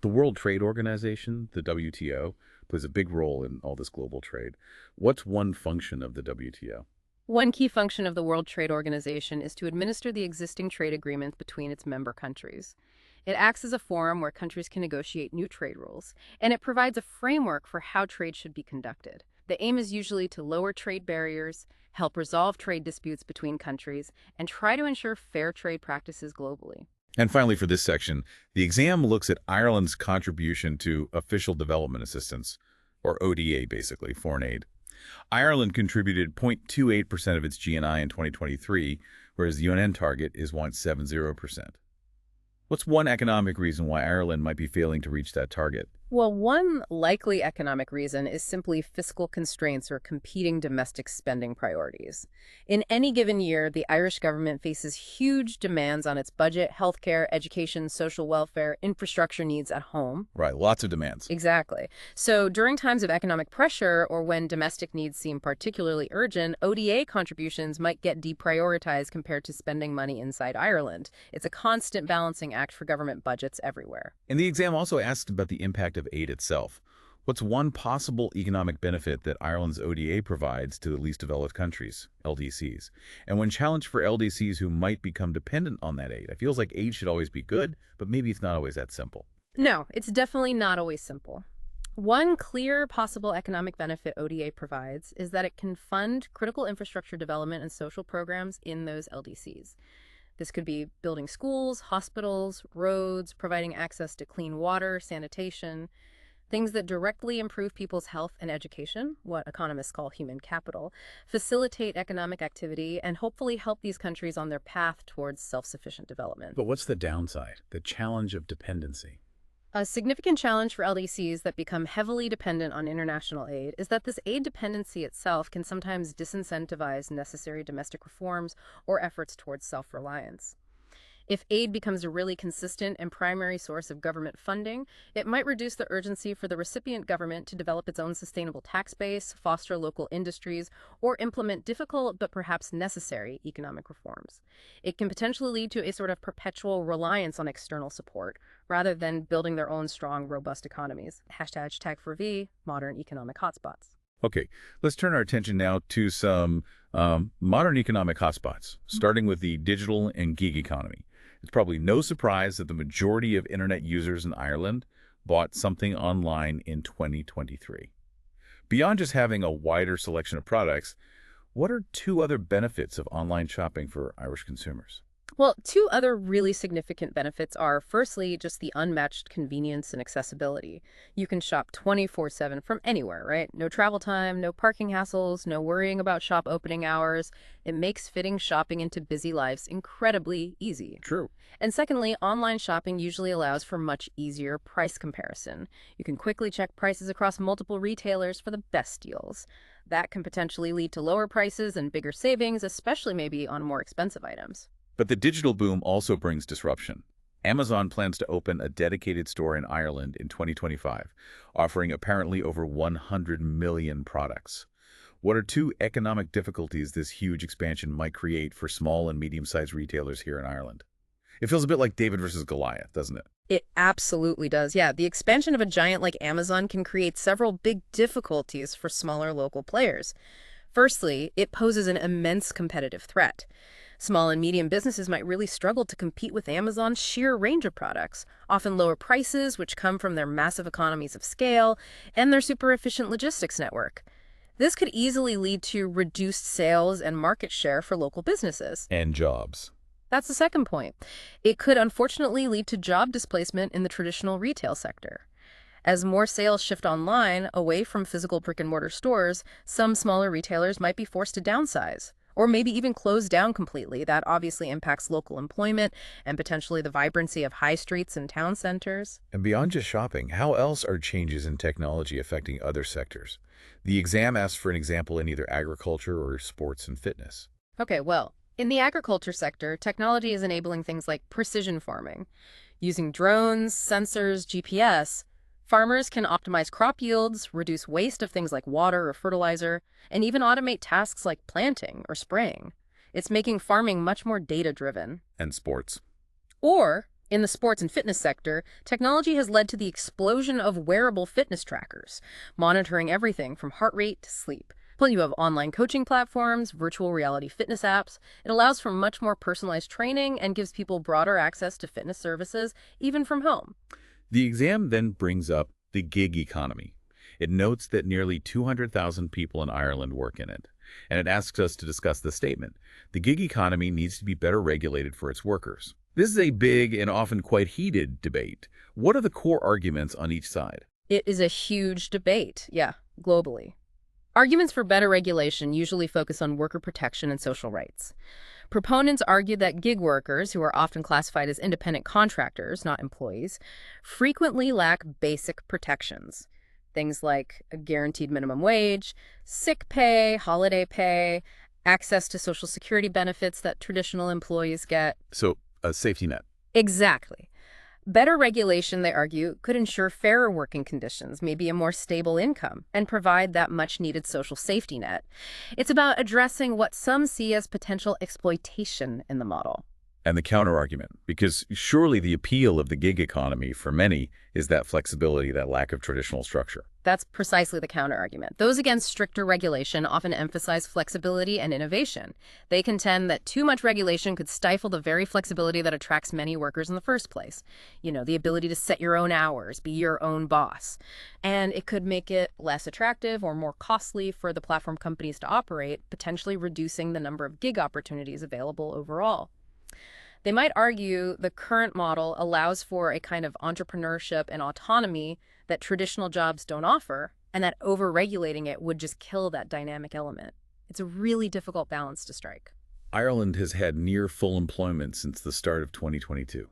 The World Trade Organization, the WTO, plays a big role in all this global trade. What's one function of the WTO? One key function of the World Trade Organization is to administer the existing trade agreements between its member countries. It acts as a forum where countries can negotiate new trade rules, and it provides a framework for how trade should be conducted. The aim is usually to lower trade barriers, help resolve trade disputes between countries, and try to ensure fair trade practices globally. And finally, for this section, the exam looks at Ireland's contribution to official development assistance, or ODA basically, foreign aid. Ireland contributed 0.28% of its GNI in 2023, whereas the UN target is 0.70%. What's one economic reason why Ireland might be failing to reach that target? Well, one likely economic reason is simply fiscal constraints or competing domestic spending priorities. In any given year, the Irish government faces huge demands on its budget, healthcare, education, social welfare, infrastructure needs at home. Right, lots of demands. Exactly. So during times of economic pressure or when domestic needs seem particularly urgent, ODA contributions might get deprioritized compared to spending money inside Ireland. It's a constant balancing act for government budgets everywhere. And the exam also asked about the impact of aid itself. What's one possible economic benefit that Ireland's ODA provides to the least developed countries, LDCs? And when challenged for LDCs who might become dependent on that aid, it feels like aid should always be good, but maybe it's not always that simple. No, it's definitely not always simple. One clear possible economic benefit ODA provides is that it can fund critical infrastructure development and social programs in those LDCs. This could be building schools, hospitals, roads, providing access to clean water, sanitation, things that directly improve people's health and education, what economists call human capital, facilitate economic activity, and hopefully help these countries on their path towards self-sufficient development. But what's the downside, the challenge of dependency? A significant challenge for LDCs that become heavily dependent on international aid is that this aid dependency itself can sometimes disincentivize necessary domestic reforms or efforts towards self-reliance. If aid becomes a really consistent and primary source of government funding, it might reduce the urgency for the recipient government to develop its own sustainable tax base, foster local industries, or implement difficult but perhaps necessary economic reforms. It can potentially lead to a sort of perpetual reliance on external support, rather than building their own strong, robust economies. #Tag4V, modern economic hotspots. Okay, let's turn our attention now to some modern economic hotspots, starting with the digital and gig economy. It's probably no surprise that the majority of internet users in Ireland bought something online in 2023. Beyond just having a wider selection of products, what are two other benefits of online shopping for Irish consumers? Well, two other really significant benefits are, firstly, just the unmatched convenience and accessibility. You can shop 24/7 from anywhere, right? No travel time, no parking hassles, no worrying about shop opening hours. It makes fitting shopping into busy lives incredibly easy. True. And secondly, online shopping usually allows for much easier price comparison. You can quickly check prices across multiple retailers for the best deals. That can potentially lead to lower prices and bigger savings, especially maybe on more expensive items. But the digital boom also brings disruption. Amazon plans to open a dedicated store in Ireland in 2025, offering apparently over 100 million products. What are two economic difficulties this huge expansion might create for small and medium-sized retailers here in Ireland? It feels a bit like David versus Goliath, doesn't it? It absolutely does. Yeah, the expansion of a giant like Amazon can create several big difficulties for smaller local players. Firstly, it poses an immense competitive threat. Small and medium businesses might really struggle to compete with Amazon's sheer range of products, often lower prices, which come from their massive economies of scale and their super efficient logistics network. This could easily lead to reduced sales and market share for local businesses. And jobs. That's the second point. It could unfortunately lead to job displacement in the traditional retail sector. As more sales shift online, away from physical brick-and-mortar stores, some smaller retailers might be forced to downsize, or maybe even close down completely. That obviously impacts local employment and potentially the vibrancy of high streets and town centers. And beyond just shopping, how else are changes in technology affecting other sectors? The exam asks for an example in either agriculture or sports and fitness. Okay, well, in the agriculture sector, technology is enabling things like precision farming. Using drones, sensors, GPS, farmers can optimize crop yields, reduce waste of things like water or fertilizer, and even automate tasks like planting or spraying. It's making farming much more data-driven. And sports. Or, in the sports and fitness sector, technology has led to the explosion of wearable fitness trackers, monitoring everything from heart rate to sleep. Well, you have online coaching platforms, virtual reality fitness apps. It allows for much more personalized training and gives people broader access to fitness services, even from home. The exam then brings up the gig economy. It notes that nearly 200,000 people in Ireland work in it, and it asks us to discuss the statement. The gig economy needs to be better regulated for its workers. This is a big and often quite heated debate. What are the core arguments on each side? It is a huge debate, globally. Arguments for better regulation usually focus on worker protection and social rights. Proponents argue that gig workers, who are often classified as independent contractors, not employees, frequently lack basic protections. Things like a guaranteed minimum wage, sick pay, holiday pay, access to Social Security benefits that traditional employees get. So, a safety net. Exactly. Better regulation, they argue, could ensure fairer working conditions, maybe a more stable income, and provide that much-needed social safety net. It's about addressing what some see as potential exploitation in the model. And the counterargument, because surely the appeal of the gig economy for many is that flexibility, that lack of traditional structure. That's precisely the counterargument. Those against stricter regulation often emphasize flexibility and innovation. They contend that too much regulation could stifle the very flexibility that attracts many workers in the first place. You know, the ability to set your own hours, be your own boss. And it could make it less attractive or more costly for the platform companies to operate, potentially reducing the number of gig opportunities available overall. They might argue the current model allows for a kind of entrepreneurship and autonomy that traditional jobs don't offer, and that over-regulating it would just kill that dynamic element. It's a really difficult balance to strike. Ireland has had near full employment since the start of 2022.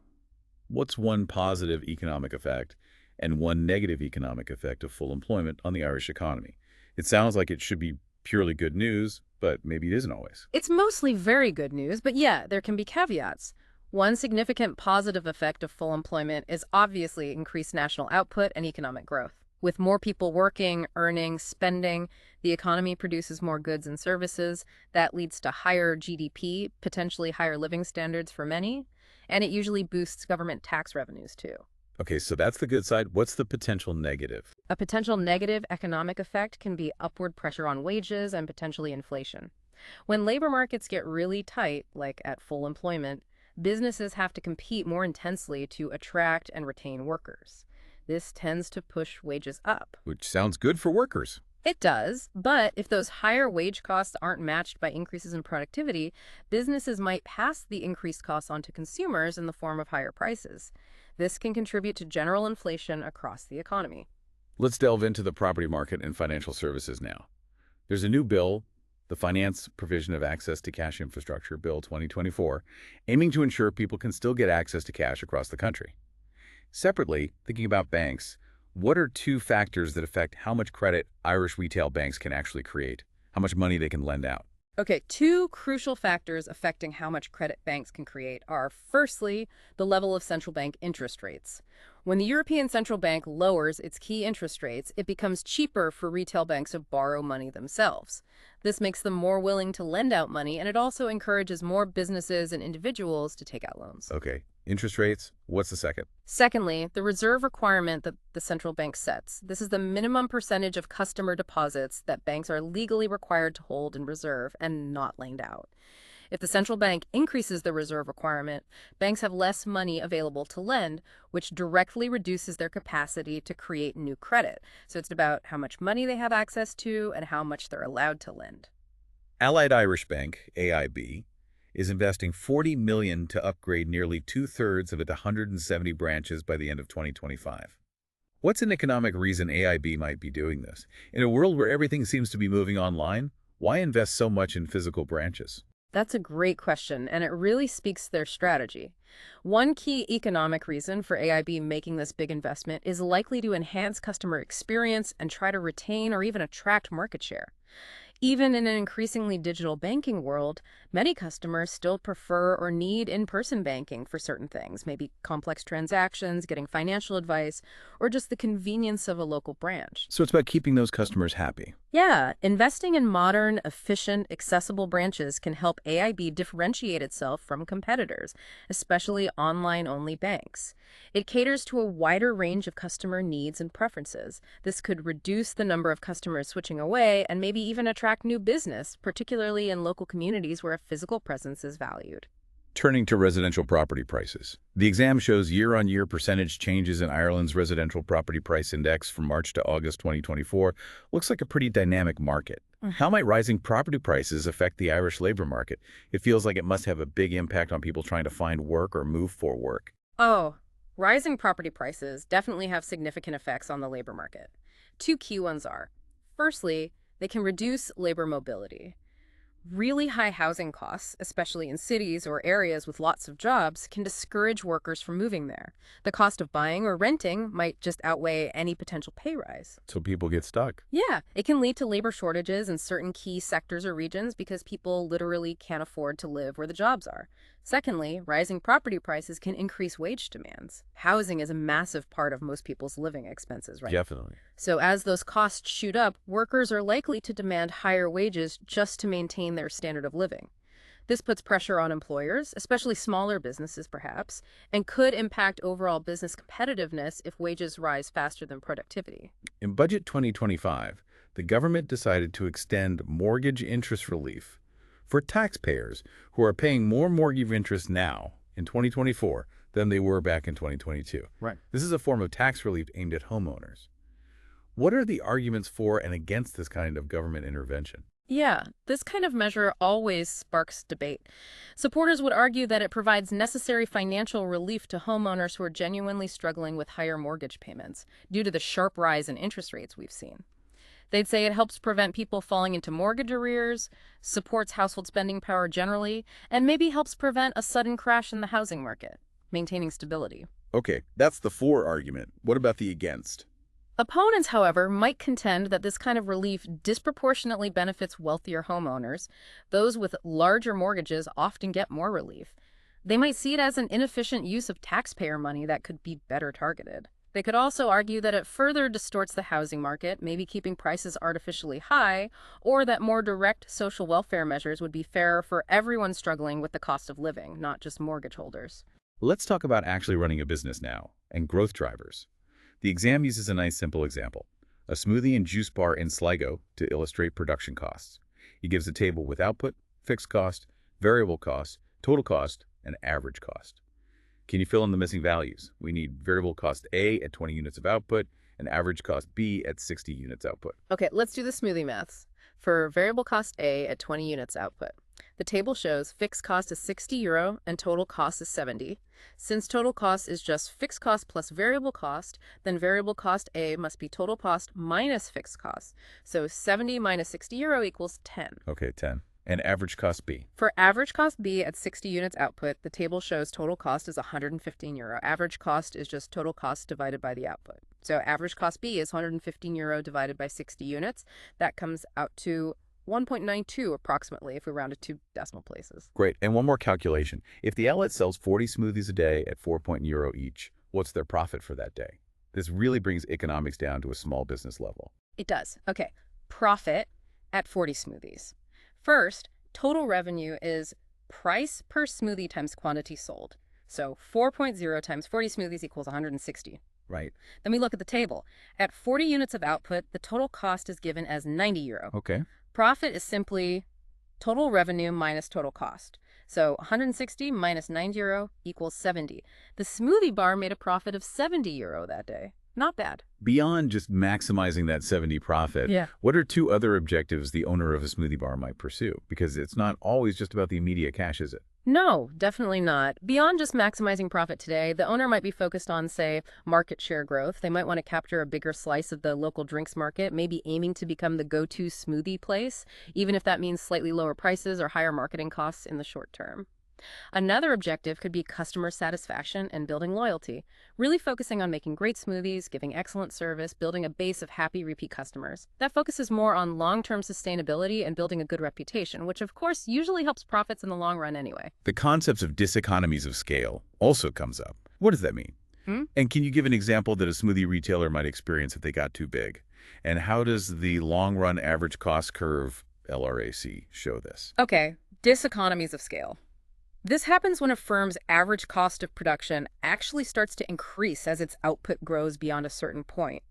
What's one positive economic effect and one negative economic effect of full employment on the Irish economy? It sounds like it should be purely good news, but maybe it isn't always. It's mostly very good news, but yeah, there can be caveats. One significant positive effect of full employment is obviously increased national output and economic growth. With more people working, earning, spending, the economy produces more goods and services. That leads to higher GDP, potentially higher living standards for many, and it usually boosts government tax revenues too. Okay, so that's the good side. What's the potential negative? A potential negative economic effect can be upward pressure on wages and potentially inflation. When labor markets get really tight, like at full employment, businesses have to compete more intensely to attract and retain workers. This tends to push wages up. Which sounds good for workers. It does, but if those higher wage costs aren't matched by increases in productivity, businesses might pass the increased costs on to consumers in the form of higher prices. This can contribute to general inflation across the economy. Let's delve into the property market and financial services now. There's a new bill, the Finance Provision of Access to Cash Infrastructure, Bill 2024, aiming to ensure people can still get access to cash across the country. Separately, thinking about banks, what are two factors that affect how much credit Irish retail banks can actually create, how much money they can lend out? Okay, two crucial factors affecting how much credit banks can create are, firstly, the level of central bank interest rates. When the European Central Bank lowers its key interest rates, it becomes cheaper for retail banks to borrow money themselves. This makes them more willing to lend out money, and it also encourages more businesses and individuals to take out loans. Okay. Interest rates. What's the second? Secondly, the reserve requirement that the central bank sets. This is the minimum percentage of customer deposits that banks are legally required to hold in reserve and not lend out. If the central bank increases the reserve requirement, banks have less money available to lend, which directly reduces their capacity to create new credit. So it's about how much money they have access to and how much they're allowed to lend. Allied Irish Bank, AIB, is investing $40 million to upgrade nearly two-thirds of its 170 branches by the end of 2025. What's an economic reason AIB might be doing this? In a world where everything seems to be moving online, why invest so much in physical branches? That's a great question, and it really speaks to their strategy. One key economic reason for AIB making this big investment is likely to enhance customer experience and try to retain or even attract market share. Even in an increasingly digital banking world, many customers still prefer or need in-person banking for certain things, maybe complex transactions, getting financial advice, or just the convenience of a local branch. So it's about keeping those customers happy. Yeah, investing in modern, efficient, accessible branches can help AIB differentiate itself from competitors, especially online-only banks. It caters to a wider range of customer needs and preferences. This could reduce the number of customers switching away and maybe even attract new business, particularly in local communities where a physical presence is valued. Turning to residential property prices. The exam shows year-on-year percentage changes in Ireland's residential property price index from March to August 2024. Looks like a pretty dynamic market. How might rising property prices affect the Irish labor market? It feels like it must have a big impact on people trying to find work or move for work. Oh, rising property prices definitely have significant effects on the labor market. Two key ones are, firstly, they can reduce labor mobility. Really high housing costs, especially in cities or areas with lots of jobs, can discourage workers from moving there. The cost of buying or renting might just outweigh any potential pay rise. So people get stuck. Yeah, it can lead to labor shortages in certain key sectors or regions because people literally can't afford to live where the jobs are. Secondly, rising property prices can increase wage demands. Housing is a massive part of most people's living expenses, right? Definitely. So as those costs shoot up, workers are likely to demand higher wages just to maintain their standard of living. This puts pressure on employers, especially smaller businesses perhaps, and could impact overall business competitiveness if wages rise faster than productivity. In Budget 2025, the government decided to extend mortgage interest relief for taxpayers who are paying more mortgage interest now in 2024 than they were back in 2022. Right. This is a form of tax relief aimed at homeowners. What are the arguments for and against this kind of government intervention? Yeah, this kind of measure always sparks debate. Supporters would argue that it provides necessary financial relief to homeowners who are genuinely struggling with higher mortgage payments due to the sharp rise in interest rates we've seen. They'd say it helps prevent people falling into mortgage arrears, supports household spending power generally, and maybe helps prevent a sudden crash in the housing market, maintaining stability. Okay, that's the for argument. What about the against? Opponents, however, might contend that this kind of relief disproportionately benefits wealthier homeowners. Those with larger mortgages often get more relief. They might see it as an inefficient use of taxpayer money that could be better targeted. They could also argue that it further distorts the housing market, maybe keeping prices artificially high, or that more direct social welfare measures would be fairer for everyone struggling with the cost of living, not just mortgage holders. Let's talk about actually running a business now and growth drivers. The exam uses a nice simple example, a smoothie and juice bar in Sligo to illustrate production costs. He gives a table with output, fixed cost, variable cost, total cost, and average cost. Can you fill in the missing values? We need variable cost A at 20 units of output and average cost B at 60 units output. Okay, let's do the smoothie maths. For variable cost A at 20 units output, the table shows fixed cost is €60 and total cost is 70. Since total cost is just fixed cost plus variable cost, then variable cost A must be total cost minus fixed cost. So 70 minus €60 equals 10. Okay, 10. And average cost B. For average cost B at 60 units output, the table shows total cost is €115. Average cost is just total cost divided by the output. So average cost B is €115 divided by 60 units. That comes out to 1.92 approximately if we round it to decimal places. Great. And one more calculation. If the outlet sells 40 smoothies a day at €4 each, What's their profit for that day? This really brings economics down to a small business level. It does. Okay. Profit at 40 smoothies. First, total revenue is price per smoothie times quantity sold. So 4.0 times 40 smoothies equals 160. Right. Then we look at the table. At 40 units of output, the total cost is given as 90 euro. Okay. Profit is simply total revenue minus total cost. So 160 minus 90 euro equals 70. The smoothie bar made a profit of 70 euro that day. Not bad. Beyond just maximizing that 70 profit, Yeah. what are two other objectives the owner of a smoothie bar might pursue? Because it's not always just about the immediate cash, is it? No, definitely not. Beyond just maximizing profit today, the owner might be focused on, say, market share growth. They might want to capture a bigger slice of the local drinks market, maybe aiming to become the go-to smoothie place, even if that means slightly lower prices or higher marketing costs in the short term. Another objective could be customer satisfaction and building loyalty, really focusing on making great smoothies, giving excellent service, building a base of happy repeat customers. That focuses more on long-term sustainability and building a good reputation, which of course usually helps profits in the long run anyway. The concepts of diseconomies of scale also comes up. What does that mean? And can you give an example that a smoothie retailer might experience if they got too big? And how does the long-run average cost curve, LRAC, show this? Okay, diseconomies of scale. This happens when a firm's average cost of production actually starts to increase as its output grows beyond a certain point.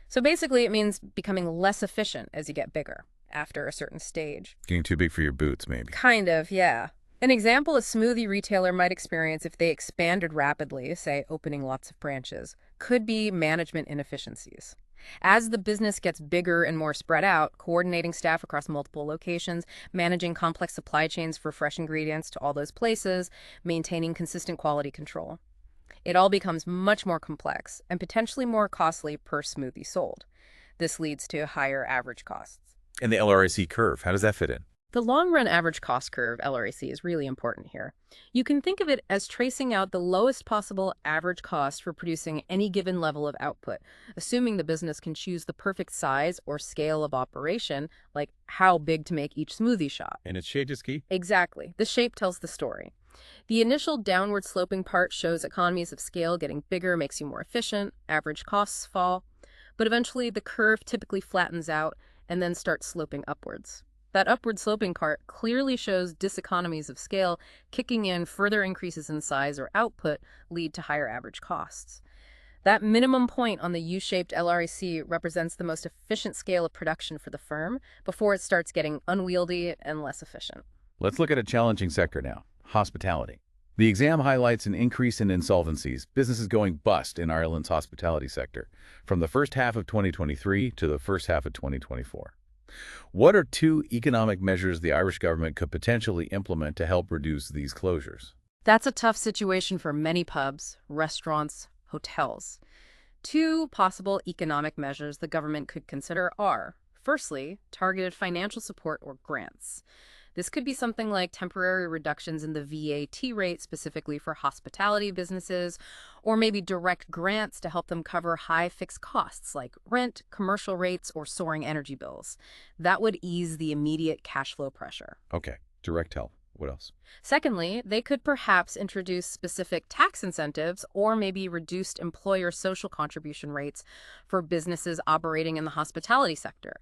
So basically, it means becoming less efficient as you get bigger after a certain stage. Getting too big for your boots, maybe. Kind of, yeah. An example a smoothie retailer might experience if they expanded rapidly, say opening lots of branches, could be management inefficiencies. As the business gets bigger and more spread out, coordinating staff across multiple locations, managing complex supply chains for fresh ingredients to all those places, maintaining consistent quality control. It all becomes much more complex and potentially more costly per smoothie sold. This leads to higher average costs. And the LRAC curve, how does that fit in? The long-run average cost curve, LRAC, is really important here. You can think of it as tracing out the lowest possible average cost for producing any given level of output, assuming the business can choose the perfect size or scale of operation, like how big to make each smoothie shot. And its shade is key? Exactly. The shape tells the story. The initial downward sloping part shows economies of scale. Getting bigger makes you more efficient, average costs fall, but eventually the curve typically flattens out and then starts sloping upwards. That upward sloping part clearly shows diseconomies of scale. Kicking in, further increases in size or output lead to higher average costs. That minimum point on the U-shaped LRAC represents the most efficient scale of production for the firm before it starts getting unwieldy and less efficient. Let's look at a challenging sector now, hospitality. The exam highlights an increase in insolvencies, businesses going bust in Ireland's hospitality sector, from the first half of 2023 to the first half of 2024. What are two economic measures the Irish government could potentially implement to help reduce these closures? That's a tough situation for many pubs, restaurants, hotels. Two possible economic measures the government could consider are, firstly, targeted financial support or grants. This could be something like temporary reductions in the VAT rate specifically for hospitality businesses, or maybe direct grants to help them cover high fixed costs like rent, commercial rates, or soaring energy bills. That would ease the immediate cash flow pressure. Okay, direct help. What else? Secondly, they could perhaps introduce specific tax incentives or maybe reduced employer social contribution rates for businesses operating in the hospitality sector,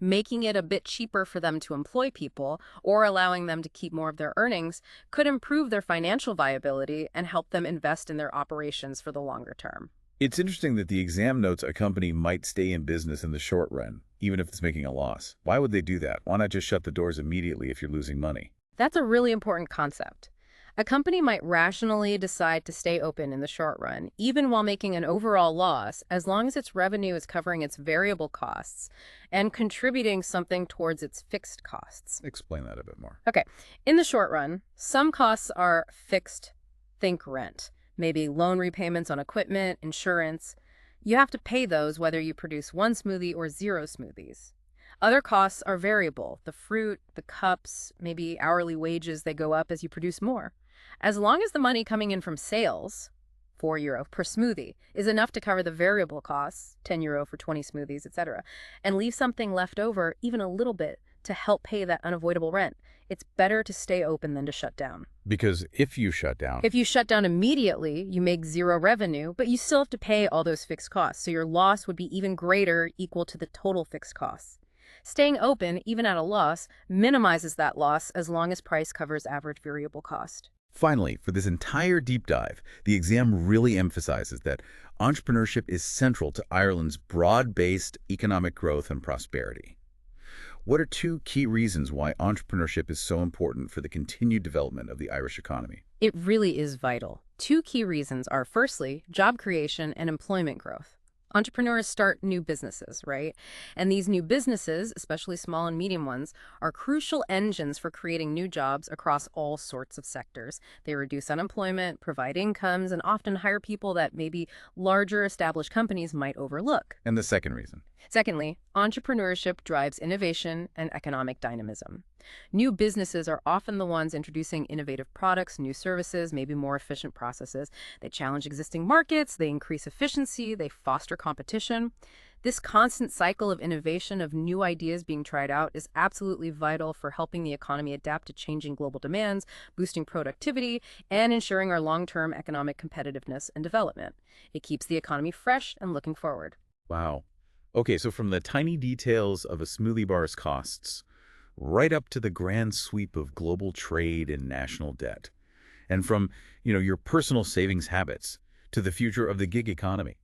making it a bit cheaper for them to employ people or allowing them to keep more of their earnings could improve their financial viability and help them invest in their operations for the longer term. It's interesting that the exam notes a company might stay in business in the short run, even if it's making a loss. Why would they do that? Why not just shut the doors immediately if you're losing money? That's a really important concept. A company might rationally decide to stay open in the short run, even while making an overall loss, as long as its revenue is covering its variable costs and contributing something towards its fixed costs. Explain that a bit more. Okay, in the short run, some costs are fixed. Think rent, maybe loan repayments on equipment, insurance. You have to pay those whether you produce one smoothie or 0 smoothies. Other costs are variable. The fruit, the cups, maybe hourly wages, they go up as you produce more. As long as the money coming in from sales, €4 per smoothie, is enough to cover the variable costs, €10 for 20 smoothies, etc., and leave something left over, even a little bit, to help pay that unavoidable rent. It's better to stay open than to shut down. Because if you shut down, If you shut down immediately, you make zero revenue, but you still have to pay all those fixed costs, so your loss would be even greater, equal to the total fixed costs. Staying open, even at a loss, minimizes that loss as long as price covers average variable cost. finally, for this entire deep dive, the exam really emphasizes that entrepreneurship is central to Ireland's broad-based economic growth and prosperity. What are two key reasons why entrepreneurship is so important for the continued development of the Irish economy? It really is vital. Two key reasons are, firstly, job creation and employment growth. Entrepreneurs start new businesses, right? And these new businesses, especially small and medium ones, are crucial engines for creating new jobs across all sorts of sectors. They reduce unemployment, provide incomes, and often hire people that maybe larger established companies might overlook. And the second reason? Secondly, entrepreneurship drives innovation and economic dynamism. New businesses are often the ones introducing innovative products, new services, maybe more efficient processes. They challenge existing markets, they increase efficiency, they foster competition. This constant cycle of innovation, of new ideas being tried out, is absolutely vital for helping the economy adapt to changing global demands, boosting productivity, and ensuring our long-term economic competitiveness and development. It keeps the economy fresh and looking forward. Wow. Okay, so from the tiny details of a smoothie bar's costs, right up to the grand sweep of global trade and national debt, and from, your personal savings habits to the future of the gig economy.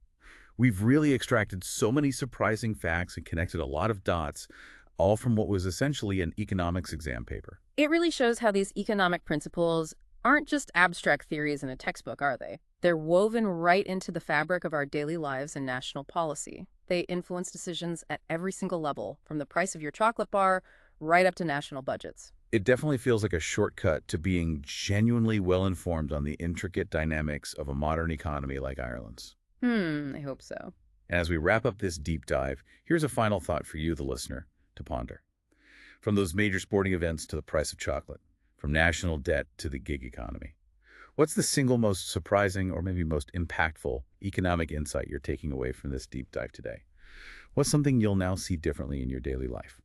We've really extracted so many surprising facts and connected a lot of dots, all from what was essentially an economics exam paper. It really shows how these economic principles aren't just abstract theories in a textbook, are they? They're woven right into the fabric of our daily lives and national policy. They influence decisions at every single level, from the price of your chocolate bar right up to national budgets. It definitely feels like a shortcut to being genuinely well-informed on the intricate dynamics of a modern economy like Ireland's. I hope so. And as we wrap up this deep dive, here's a final thought for you, the listener, to ponder. From those major sporting events to the price of chocolate, from national debt to the gig economy, what's the single most surprising or maybe most impactful economic insight you're taking away from this deep dive today? What's something you'll now see differently in your daily life?